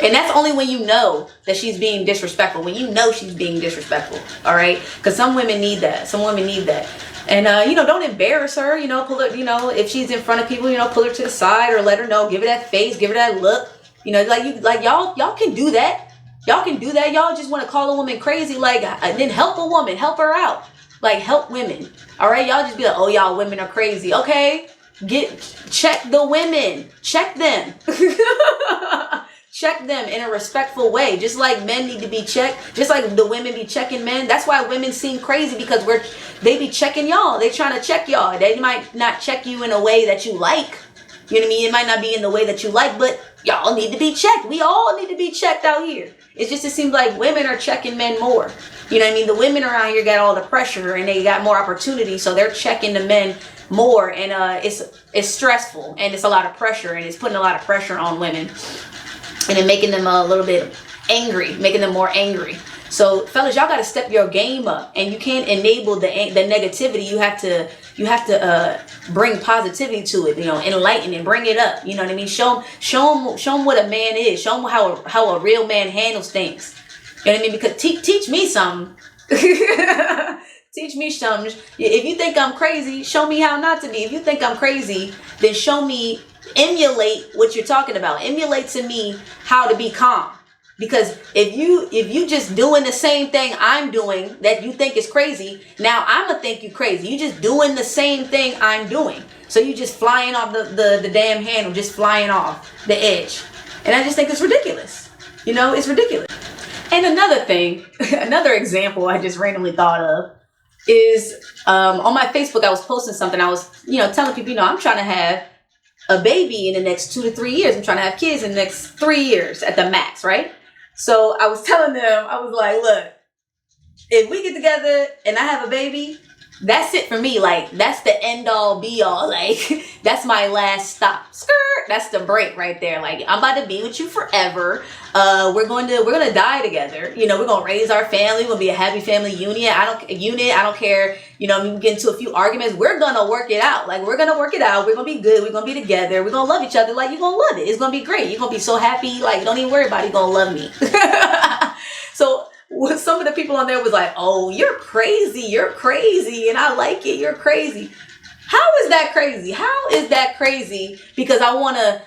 And that's only when you know that she's being disrespectful. When you know she's being disrespectful. All right. Because some women need that. Some women need that. And, don't embarrass her. Pull her, if she's in front of people, pull her to the side or let her know. Give her that face. Give her that look. Y'all can do that. Y'all can do that. Y'all just want to call a woman crazy. Then help a woman. Help her out. Help women. All right. Y'all just be like, oh, y'all women are crazy. Okay. Check the women. Check them. Check them in a respectful way. Just like men need to be checked. Just like the women be checking men. That's why women seem crazy, because they be checking y'all. They trying to check y'all. They might not check you in a way that you like. You know what I mean? It might not be in the way that you like, but y'all need to be checked. We all need to be checked out here. It seems like women are checking men more. You know what I mean? The women around here got all the pressure and they got more opportunity, so they're checking the men more, and it's stressful and it's a lot of pressure, and it's putting a lot of pressure on women. And then making them a little bit angry, making them more angry. So, fellas, y'all got to step your game up, and you can't enable the negativity. You have to bring positivity to it. Enlighten and bring it up. You know what I mean? Show them what a man is. Show them how a real man handles things. You know what I mean? Because teach me something. Teach me something. If you think I'm crazy, show me how not to be. If you think I'm crazy, then show me. Emulate what you're talking about. Emulate to me how to be calm. Because if you just doing the same thing I'm doing that you think is crazy, now I'm gonna think you crazy. You just doing the same thing I'm doing. So you just flying off the damn handle, just flying off the edge. And I just think it's ridiculous. It's ridiculous. And another thing, another example I just randomly thought of is on my Facebook, I was posting something. I was, telling people, I'm trying to have a baby in the next 2 to 3 years. I'm trying to have kids in the next 3 years at the max, right? So I was telling them, I was like, look, if we get together and I have a baby, that's it for me. That's the end all be all. That's my last stop. Skirt. That's the break right there. I'm about to be with you forever. We're gonna die together. We're gonna raise our family. We're gonna be a happy family unit. I don't care. We get into a few arguments. We're gonna work it out. We're gonna work it out. We're gonna be good. We're gonna be together. We're gonna love each other. You're gonna love it. It's gonna be great. You're gonna be so happy. Don't even worry about it. You're gonna love me. So some of the people on there was like, oh, you're crazy, and I like it, you're crazy. How is that crazy? How is that crazy? Because I want to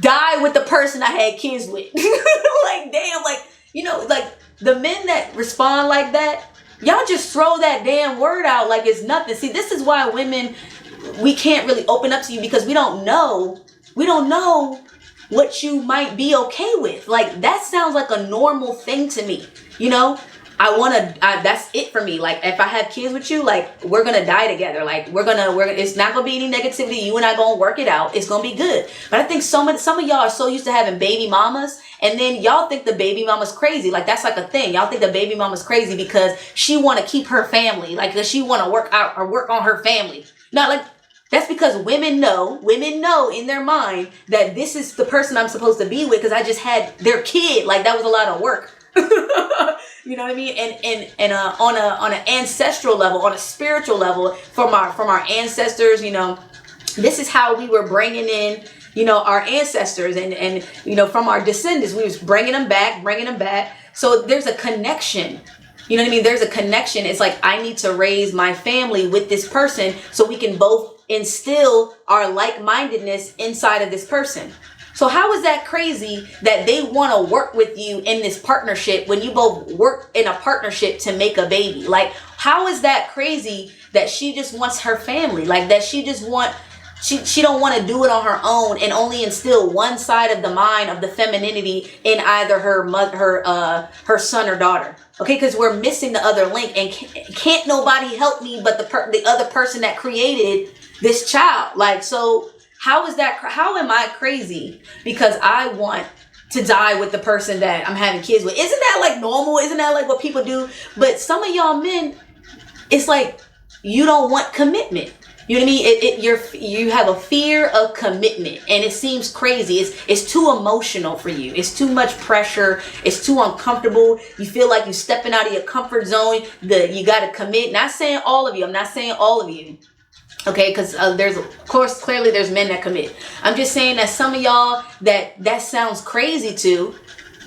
die with the person I had kids with. Damn, the men that respond like that, y'all just throw that damn word out like it's nothing. See, this is why women, we can't really open up to you, because we don't know what you might be okay with. That sounds like a normal thing to me. That's it for me. If I have kids with you, we're going to die together. It's not going to be any negativity. You and I going to work it out. It's going to be good. But I think some of y'all are so used to having baby mamas, and then y'all think the baby mama's crazy. That's a thing. Y'all think the baby mama's crazy because she want to keep her family. Because she want to work out or work on her family. Not that's because women know in their mind that this is the person I'm supposed to be with, because I just had their kid. That was a lot of work. You know what I mean? And on an ancestral level, on a spiritual level, from our ancestors, this is how we were bringing in, our ancestors and from our descendants, we was bringing them back. So there's a connection. You know what I mean? There's a connection. It's I need to raise my family with this person so we can both instill our like-mindedness inside of this person. So how is that crazy that they want to work with you in this partnership when you both work in a partnership to make a baby? How is that crazy that she just wants her family? That she just she don't want to do it on her own and only instill one side of the mind of the femininity in either her son or daughter. Okay, because we're missing the other link, and can't nobody help me but the other person that created this child. So how is that? How am I crazy because I want to die with the person that I'm having kids with? Isn't that normal? Isn't that what people do? But some of y'all men, it's you don't want commitment. You know what I mean? You have a fear of commitment, and it seems crazy. It's too emotional for you. It's too much pressure. It's too uncomfortable. You feel like you're stepping out of your comfort zone. You got to commit. Not saying all of you. I'm not saying all of you. Okay, because there's, of course, clearly there's men that commit. I'm just saying that some of y'all that sounds crazy to,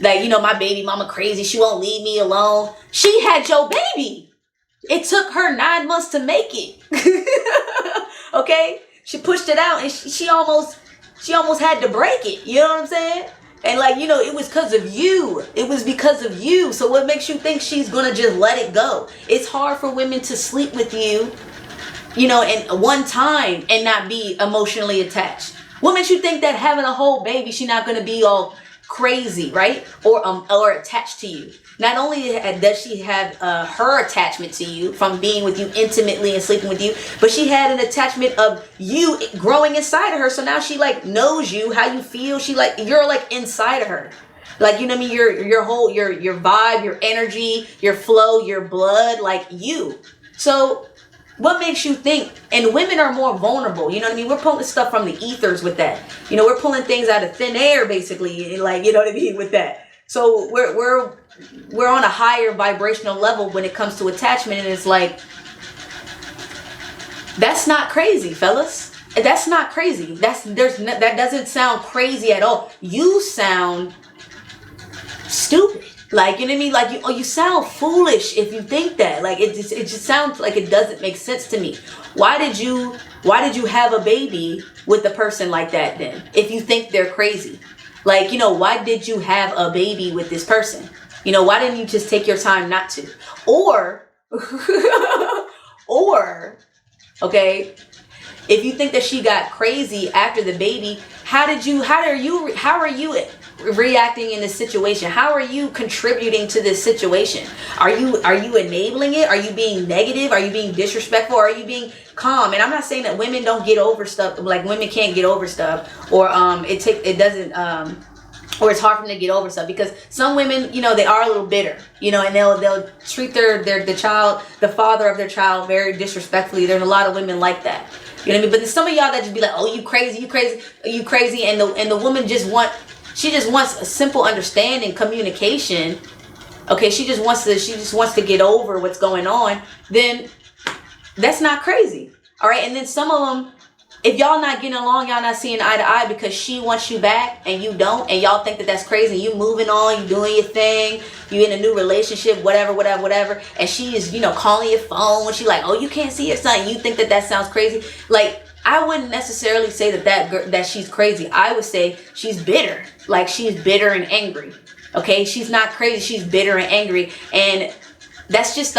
like, you know, my baby mama crazy, she won't leave me alone. She had your baby. It took her 9 months to make it. Okay, she pushed it out and she almost had to break it. You know what I'm saying? And like, you know, it was because of you. It was because of you. So what makes you think she's gonna just let it go? It's hard for women to sleep with you, you know, in one time and not be emotionally attached. What makes you think that having a whole baby, she's not gonna be all crazy, right? Or attached to you. Not only does she have her attachment to you from being with you intimately and sleeping with you, but she had an attachment of you growing inside of her. So now she like knows you, how you feel. She like, you're like inside of her. Like, you know what I mean? Your whole, your vibe, your energy, your flow, your blood, like you. So what makes you think? And women are more vulnerable. You know what I mean? We're pulling stuff from the ethers with that. You know, we're pulling things out of thin air, basically. Like, you know what I mean, with that. So we're on a higher vibrational level when it comes to attachment, and it's like, that's not crazy, fellas. That's not crazy. That doesn't sound crazy at all. You sound stupid. Like, you know what I mean? Like, you sound foolish if you think that. Like, it just sounds like it doesn't make sense to me. Why did you have a baby with a person like that then? If you think they're crazy. Like, you know, why did you have a baby with this person? You know, why didn't you just take your time not to? Or, okay, if you think that she got crazy after the baby, how are you reacting in this situation? How are you contributing to this situation? Are you enabling it? Are you being negative? Are you being disrespectful? Are you being calm? And I'm not saying that women don't get over stuff, like women can't get over stuff, or or it's hard for them to get over stuff, because some women, you know, they are a little bitter, you know, and they'll treat the father of their child very disrespectfully. There's a lot of women like that. You know what I mean? But there's some of y'all that just be like, oh, you crazy, and the woman just wants a simple understanding, communication. Okay, she just wants to get over what's going on. Then that's not crazy. All right, and then some of them, if y'all not getting along, y'all not seeing eye to eye because she wants you back and you don't, and y'all think that that's crazy, you moving on, you doing your thing, you in a new relationship, whatever, and she is, you know, calling your phone when she like, oh, you can't see your son, you think that sounds crazy. Like, I wouldn't necessarily say that she's crazy. I would say she's bitter. Like, she's bitter and angry. Okay, she's not crazy, she's bitter and angry, and that's just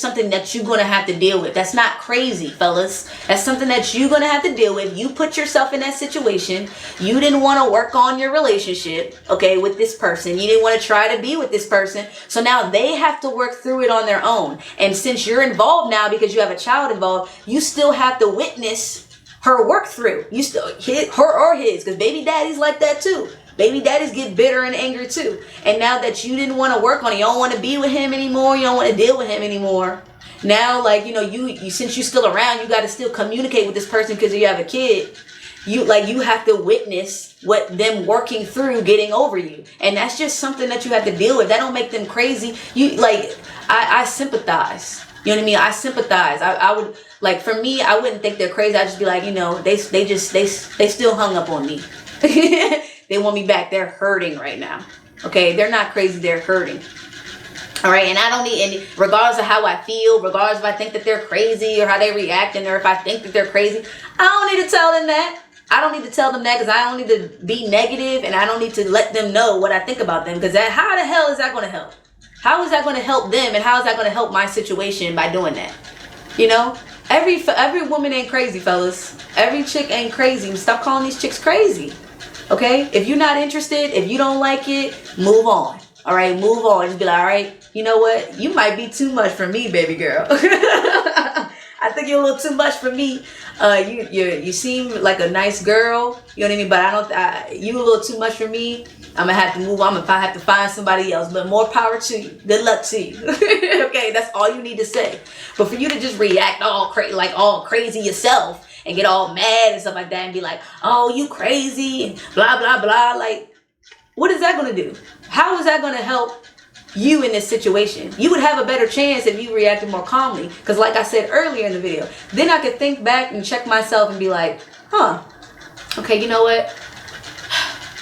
something that you're going to have to deal with. That's not crazy, fellas. That's something that you're going to have to deal with. You put yourself in that situation. You didn't want to work on your relationship, okay, with this person. You didn't want to try to be with this person. So now they have to work through it on their own. And since you're involved now because you have a child involved, you still have to witness her work through. You still, her or his, because baby daddy's like that too. Baby daddies get bitter and angry too. And now that you didn't want to work on it, you don't want to be with him anymore, you don't want to deal with him anymore. Now, like, you know, you since you're still around, you got to still communicate with this person because you have a kid. You have to witness what them working through getting over you. And that's just something that you have to deal with. That don't make them crazy. I sympathize. You know what I mean? I sympathize. I would, like, for me, I wouldn't think they're crazy. I'd just be like, you know, they still hung up on me. They want me back. They're hurting right now. Okay, they're not crazy. They're hurting. All right, and I don't need any, regardless of how I feel, regardless if I think that they're crazy or how they react, or if I think that they're crazy, I don't need to tell them that. I don't need to tell them that because I don't need to be negative, and I don't need to let them know what I think about them, because how the hell is that going to help? How is that going to help them, and how is that going to help my situation by doing that? You know, every woman ain't crazy, fellas. Every chick ain't crazy. Stop calling these chicks crazy. Okay, if you're not interested, if you don't like it, move on. All right, move on. Just be like, all right, you know what? You might be too much for me, baby girl. I think you're a little too much for me. You seem like a nice girl. You know what I mean? But you a little too much for me. I'm gonna have to move on. If I have to find somebody else, but more power to you. Good luck to you. Okay, that's all you need to say. But for you to just react all crazy yourself, and get all mad and stuff like that, and be like, oh, you crazy, and blah, blah, blah. Like, what is that going to do? How is that going to help you in this situation. You would have a better chance if you reacted more calmly. Because like I said earlier in the video, then I could think back and check myself and be like, huh, okay, you know what?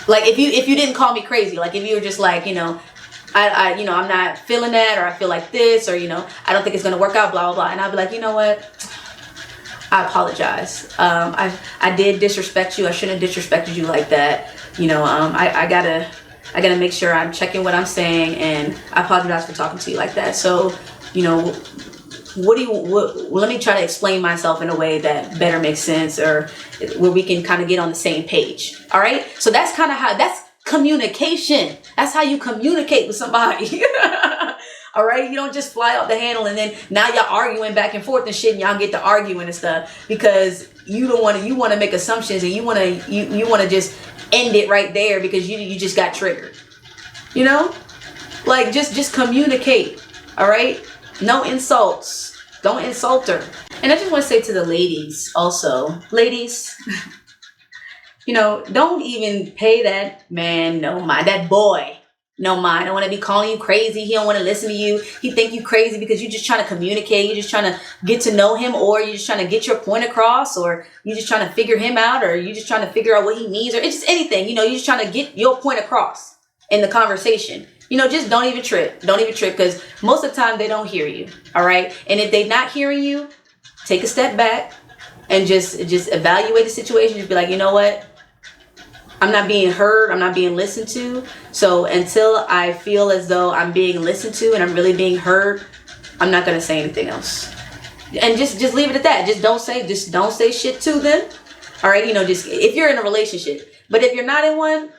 Like if you didn't call me crazy, like if you were just like, you know, I'm not feeling that, or I feel like this, or, you know, I don't think it's going to work out, blah, blah, blah. And I'd be like, you know what? I apologize. I did disrespect you. I shouldn't have disrespected you like that. You know, I gotta make sure I'm checking what I'm saying, and I apologize for talking to you like that. So, you know, let me try to explain myself in a way that better makes sense, or where we can kind of get on the same page. All right. So that's kind of that's communication. That's how you communicate with somebody. All right. You don't just fly off the handle and then now y'all arguing back and forth and shit, and y'all get to arguing and stuff because you want to make assumptions, and you want to just end it right there because you just got triggered. You know, like just communicate. All right. No insults. Don't insult her. And I just want to say to the ladies also, ladies, you know, don't even pay that man no mind, that boy no mind. I don't want to be calling you crazy. He don't want to listen to you. He think you crazy because you're just trying to communicate. You're just trying to get to know him, or you're just trying to get your point across, or you're just trying to figure him out, or you're just trying to figure out what he needs, or it's just anything. You know, you're just trying to get your point across in the conversation. You know, just don't even trip. Don't even trip, because most of the time they don't hear you. All right. And if they're not hearing you, take a step back and just evaluate the situation. Just be like, you know what? I'm not being heard. I'm not being listened to. So until I feel as though I'm being listened to and I'm really being heard, I'm not going to say anything else. And just leave it at that. Just don't say shit to them. All right. You know, just if you're in a relationship. But if you're not in one,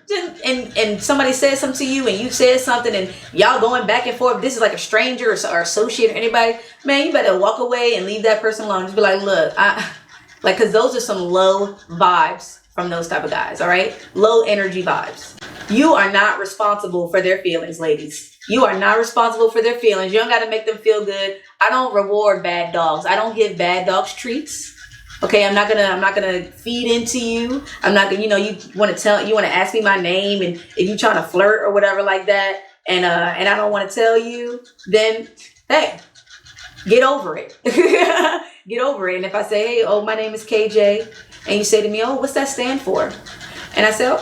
and somebody says something to you and you said something and y'all going back and forth, this is like a stranger or associate or anybody, man, you better walk away and leave that person alone. Just be like, look, because those are some low vibes from those type of guys. All right. Low energy vibes. You are not responsible for their feelings, ladies. You are not responsible for their feelings. You don't got to make them feel good. I don't reward bad dogs. I don't give bad dogs treats. Okay, I'm not gonna feed into you. I'm not gonna, you know, you want to ask me my name, and if you're trying to flirt or whatever like that, and I don't want to tell you, then hey, get over it. Get over it. And if I say, hey, oh, my name is KJ, and you say to me, oh, what's that stand for? And I say, oh,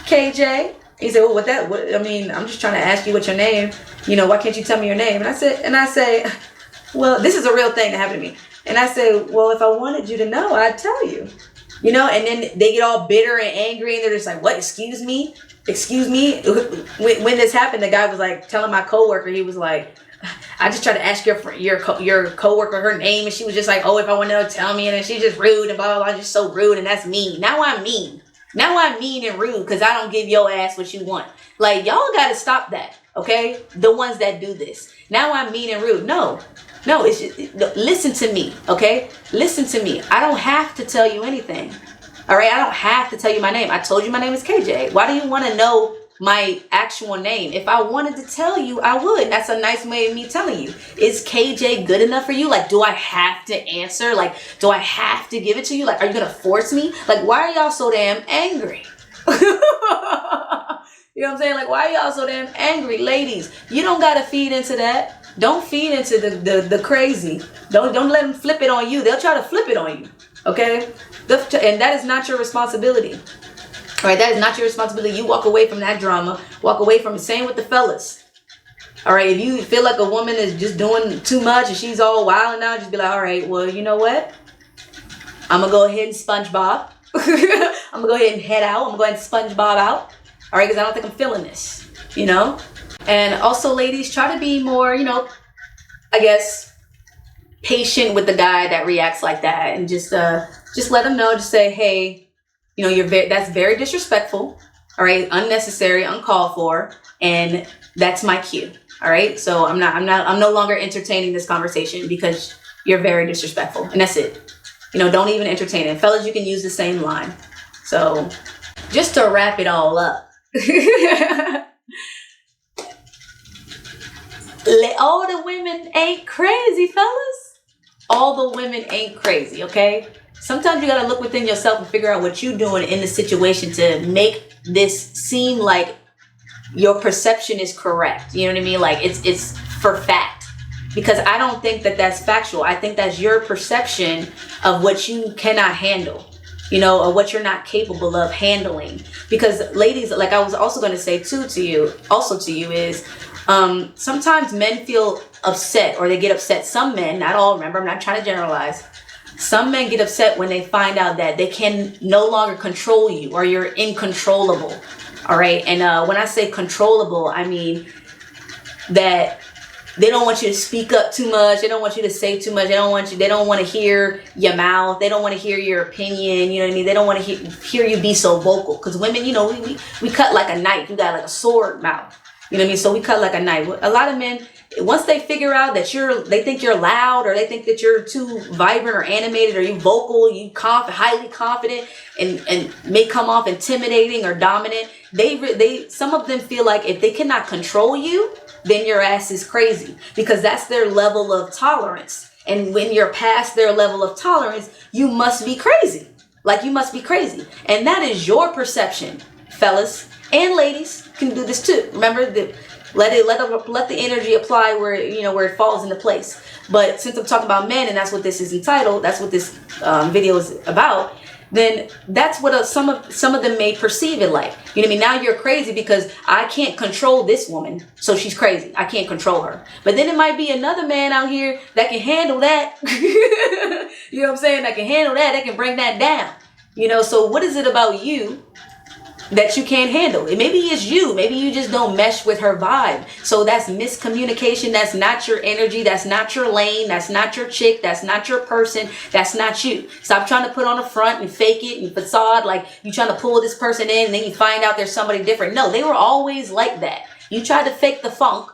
KJ. And you say, well, I'm just trying to ask you what's your name. You know, why can't you tell me your name? And I say, well, this is a real thing that happened to me. And I say, well, if I wanted you to know, I'd tell you. You know, and then they get all bitter and angry, and they're just like, what, excuse me? Excuse me? When this happened, the guy was like telling my coworker, he was like, I just tried to ask your coworker her name, and she was just like, oh, if I want to know, tell me. And then she's just rude and blah, blah, blah, just so rude, and that's mean. Now I'm mean. Now I'm mean and rude because I don't give your ass what you want. Like, y'all got to stop that, okay? The ones that do this. Now I'm mean and rude. No, it's just, listen to me, okay? Listen to me. I don't have to tell you anything, all right? I don't have to tell you my name. I told you my name is KJ. Why do you want to know my actual name? If I wanted to tell you, I would. That's a nice way of me telling you. Is KJ good enough for you? Like, do I have to answer? Like, do I have to give it to you? Like, are you going to force me? Like, why are y'all so damn angry? You know what I'm saying? Like, why are y'all so damn angry? Ladies, you don't got to feed into that. Don't feed into the crazy. Don't let them flip it on you. They'll try to flip it on you. Okay? And that is not your responsibility. All right? That is not your responsibility. You walk away from that drama. Walk away from it. Same with the fellas. All right? If you feel like a woman is just doing too much and she's all wild and out, just be like, all right, well, you know what? I'm going to go ahead and SpongeBob. I'm going to go ahead and head out. I'm going to go ahead and SpongeBob out. All right? Because I don't think I'm feeling this. You know? And also, ladies, try to be more, you know, I guess, patient with the guy that reacts like that, and just let them know. Just say, hey, you know, that's very disrespectful. All right, unnecessary, uncalled for, and that's my cue. All right, so I'm no longer entertaining this conversation because you're very disrespectful, and that's it. You know, don't even entertain it, fellas. You can use the same line. So, just to wrap it all up. All the women ain't crazy, fellas. All the women ain't crazy, okay? Sometimes you gotta look within yourself and figure out what you're doing in the situation to make this seem like your perception is correct. You know what I mean? Like it's for fact. Because I don't think that that's factual. I think that's your perception of what you cannot handle, you know, or what you're not capable of handling. Because ladies, like I was also going to say to you is sometimes men feel upset, or they get upset. Some men, not all, remember, I'm not trying to generalize. Some men get upset when they find out that they can no longer control you, or you're incontrollable. All right. And when I say controllable, I mean that they don't want you to speak up too much. They don't want you to say too much. They don't want to hear your mouth. They don't want to hear your opinion. You know what I mean? They don't want to hear you be so vocal. Because women, you know, we cut like a knife. We got like a sword mouth. You know what I mean? So we cut like a knife. A lot of men, once they figure out that they think you're loud, or they think that you're too vibrant or animated, or you vocal, you highly confident, and may come off intimidating or dominant, some of them feel like if they cannot control you, then your ass is crazy, because that's their level of tolerance. And when you're past their level of tolerance, you must be crazy. Like, you must be crazy. And that is your perception, fellas, and ladies can do this too. Remember, let the energy apply where it falls into place. But since I'm talking about men, and that's what this is entitled, that's what this video is about, then that's what some of them may perceive it like. You know what I mean? Now you're crazy because I can't control this woman, so she's crazy. I can't control her. But then it might be another man out here that can handle that. You know what I'm saying? That can handle that. That can bring that down. You know, so what is it about you that you can't handle? Maybe it's you. Maybe you just don't mesh with her vibe. So that's miscommunication. That's not your energy. That's not your lane. That's not your chick. That's not your person. That's not you. Stop trying to put on a front and fake it and facade like you trying to pull this person in, and then you find out there's somebody different. No, they were always like that. You tried to fake the funk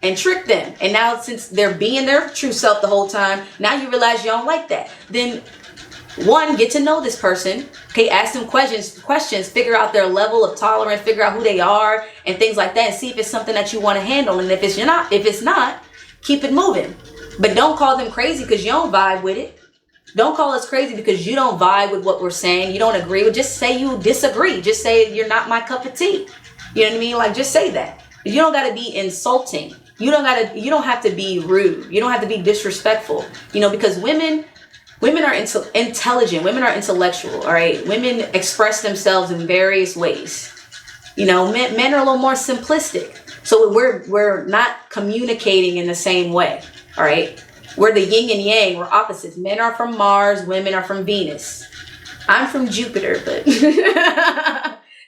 and trick them. And now, since they're being their true self the whole time, now you realize you don't like that. Then one, get to know this person. Okay, ask them questions, figure out their level of tolerance, figure out who they are and things like that, and see if it's something that you want to handle. And if it's not, keep it moving. But don't call them crazy because you don't vibe with it. Don't call us crazy because you don't vibe with what we're saying. You don't agree with. Just say you disagree. Just say you're not my cup of tea. You know what I mean? Like, just say that. You don't got to be insulting. You don't have to be rude. You don't have to be disrespectful. You know, because women are intelligent. Women are intellectual. All right. Women express themselves in various ways. You know, men are a little more simplistic. So we're not communicating in the same way. All right. We're the yin and yang. We're opposites. Men are from Mars. Women are from Venus. I'm from Jupiter, but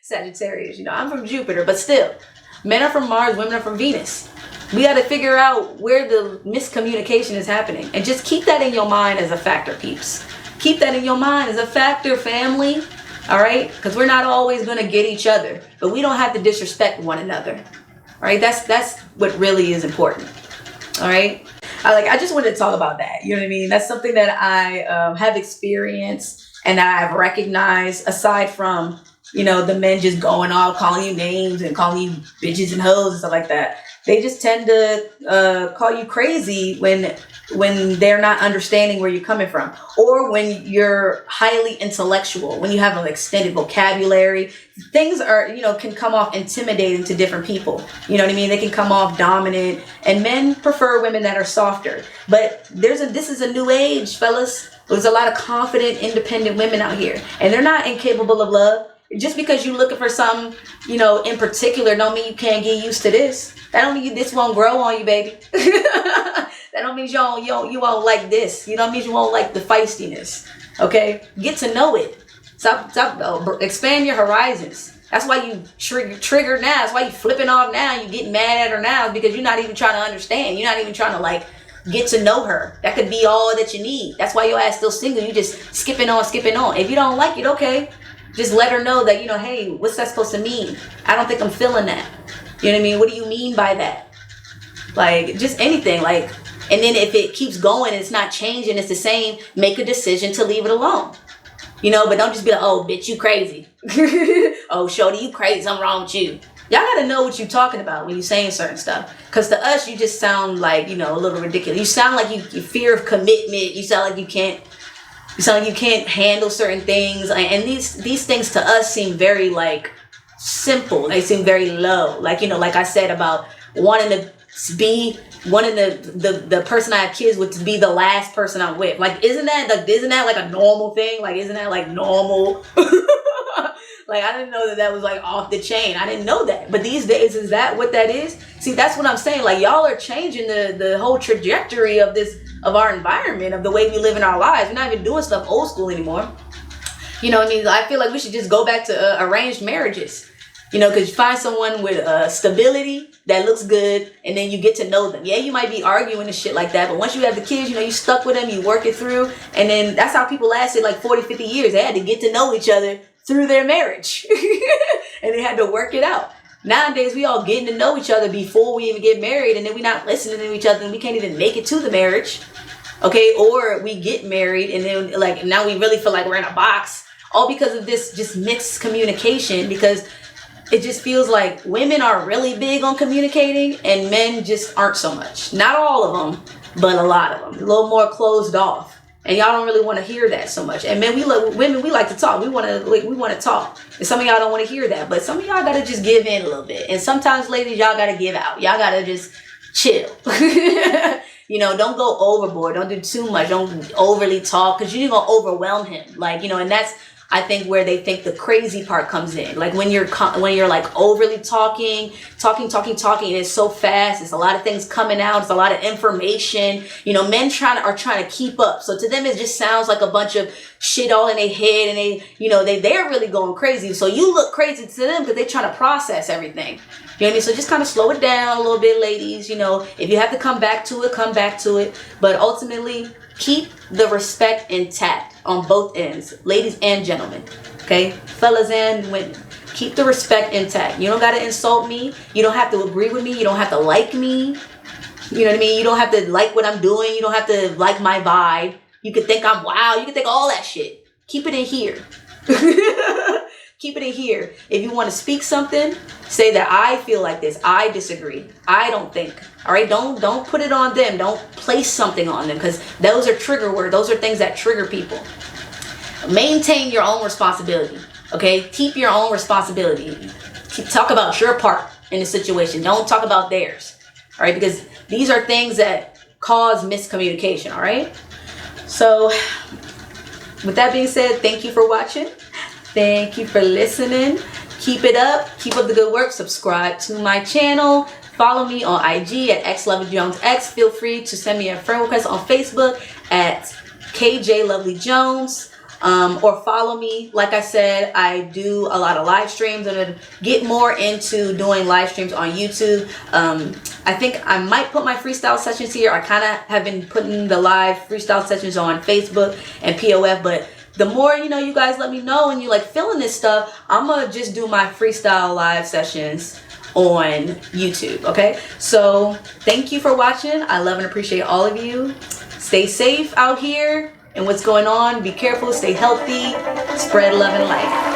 Sagittarius, you know, I'm from Jupiter, but still, men are from Mars. Women are from Venus. We got to figure out where the miscommunication is happening. And just keep that in your mind as a factor, peeps. Keep that in your mind as a factor, family. All right? Because we're not always going to get each other. But we don't have to disrespect one another. All right? That's what really is important. All right? I just wanted to talk about that. You know what I mean? That's something that I have experienced and that I've recognized, aside from, you know, the men just going off, calling you names and calling you bitches and hoes and stuff like that. They just tend to call you crazy when they're not understanding where you're coming from, or when you're highly intellectual, when you have an extended vocabulary. Things can come off intimidating to different people. You know what I mean? They can come off dominant, and men prefer women that are softer. But this is a new age, fellas. There's a lot of confident, independent women out here, and they're not incapable of love. Just because you're looking for something, you know, in particular, don't mean you can't get used to this. That don't mean this won't grow on you, baby. That don't mean you won't like this. You know what I mean? You won't like the feistiness. Okay? Get to know it. Stop, expand your horizons. That's why you trigger now. That's why you flipping off now. You getting mad at her now because you're not even trying to understand. You're not even trying to, like, get to know her. That could be all that you need. That's why your ass still single. You just skipping on. If you don't like it, okay. Just let her know that, you know, hey, what's that supposed to mean? I don't think I'm feeling that. You know what I mean? What do you mean by that? Like, just anything. Like, and then if it keeps going and it's not changing, it's the same, make a decision to leave it alone. You know, but don't just be like, oh, bitch, you crazy. Oh, shorty, you crazy. Something wrong with you. Y'all got to know what you're talking about when you're saying certain stuff. Because to us, you just sound like, you know, a little ridiculous. You sound like you fear of commitment. You sound like you can't handle certain things. And these things to us seem very, like, simple. They seem very low. Like, you know, like I said about wanting the person I have kids with to be the last person I'm with. Like, isn't that like a normal thing? Like, isn't that like normal? Like, I didn't know that was like off the chain. I didn't know that. But these days, is that what that is? See, that's what I'm saying. Like, y'all are changing the whole trajectory of our environment, of the way we live in our lives. We're not even doing stuff old school anymore. You know what I mean? I feel like we should just go back to arranged marriages. You know, because you find someone with stability that looks good, and then you get to know them. Yeah, you might be arguing and shit like that, but once you have the kids, you know, you stuck with them, you work it through, and then that's how people lasted like 40, 50 years. They had to get to know each other through their marriage, and they had to work it out. Nowadays, we all getting to know each other before we even get married, and then we not listening to each other, and we can't even make it to the marriage, okay? Or we get married, and then like now we really feel like we're in a box, all because of this just mixed communication, because it just feels like women are really big on communicating and men just aren't so much. Not all of them, but a lot of them. A little more closed off. And y'all don't really want to hear that so much. And men, women, we like to talk. We want to talk. And some of y'all don't want to hear that. But some of y'all got to just give in a little bit. And sometimes, ladies, y'all got to give out. Y'all got to just chill. You know, don't go overboard. Don't do too much. Don't overly talk, because you're going to overwhelm him. Like, you know, and that's, I think, where they think the crazy part comes in. Like when you're like overly talking, and it's so fast. It's a lot of things coming out. It's a lot of information. You know, men are trying to keep up. So to them, it just sounds like a bunch of shit all in their head, and they're really going crazy. So you look crazy to them because they're trying to process everything. You know what I mean? So just kind of slow it down a little bit, ladies. You know, if you have to come back to it, come back to it. But ultimately, keep the respect intact on both ends, ladies and gentlemen, okay? Fellas and women, keep the respect intact. You don't got to insult me. You don't have to agree with me. You don't have to like me. You know what I mean? You don't have to like what I'm doing. You don't have to like my vibe. You could think I'm wow. You could think all that shit. Keep it in here. Keep it in here. If you want to speak something, say that I feel like this. I disagree. I don't think. All right? Don't put it on them. Don't place something on them, because those are trigger words. Those are things that trigger people. Maintain your own responsibility. Okay? Keep your own responsibility. Talk about your part in the situation. Don't talk about theirs. All right? Because these are things that cause miscommunication. All right? So, with that being said, thank you for watching. Thank you for listening. Keep it up. Keep up the good work. Subscribe to my channel. Follow me on IG at xlovejonesx. Feel free to send me a friend request on Facebook at KJLovelyJones. Or follow me. Like I said, I do a lot of live streams. I'm going to get more into doing live streams on YouTube. I think I might put my freestyle sessions here. I kind of have been putting the live freestyle sessions on Facebook and POF, but the more, you know, you guys let me know and you like feeling this stuff, I'm going to just do my freestyle live sessions on YouTube. Okay. So thank you for watching. I love and appreciate all of you. Stay safe out here and what's going on. Be careful. Stay healthy. Spread love and light.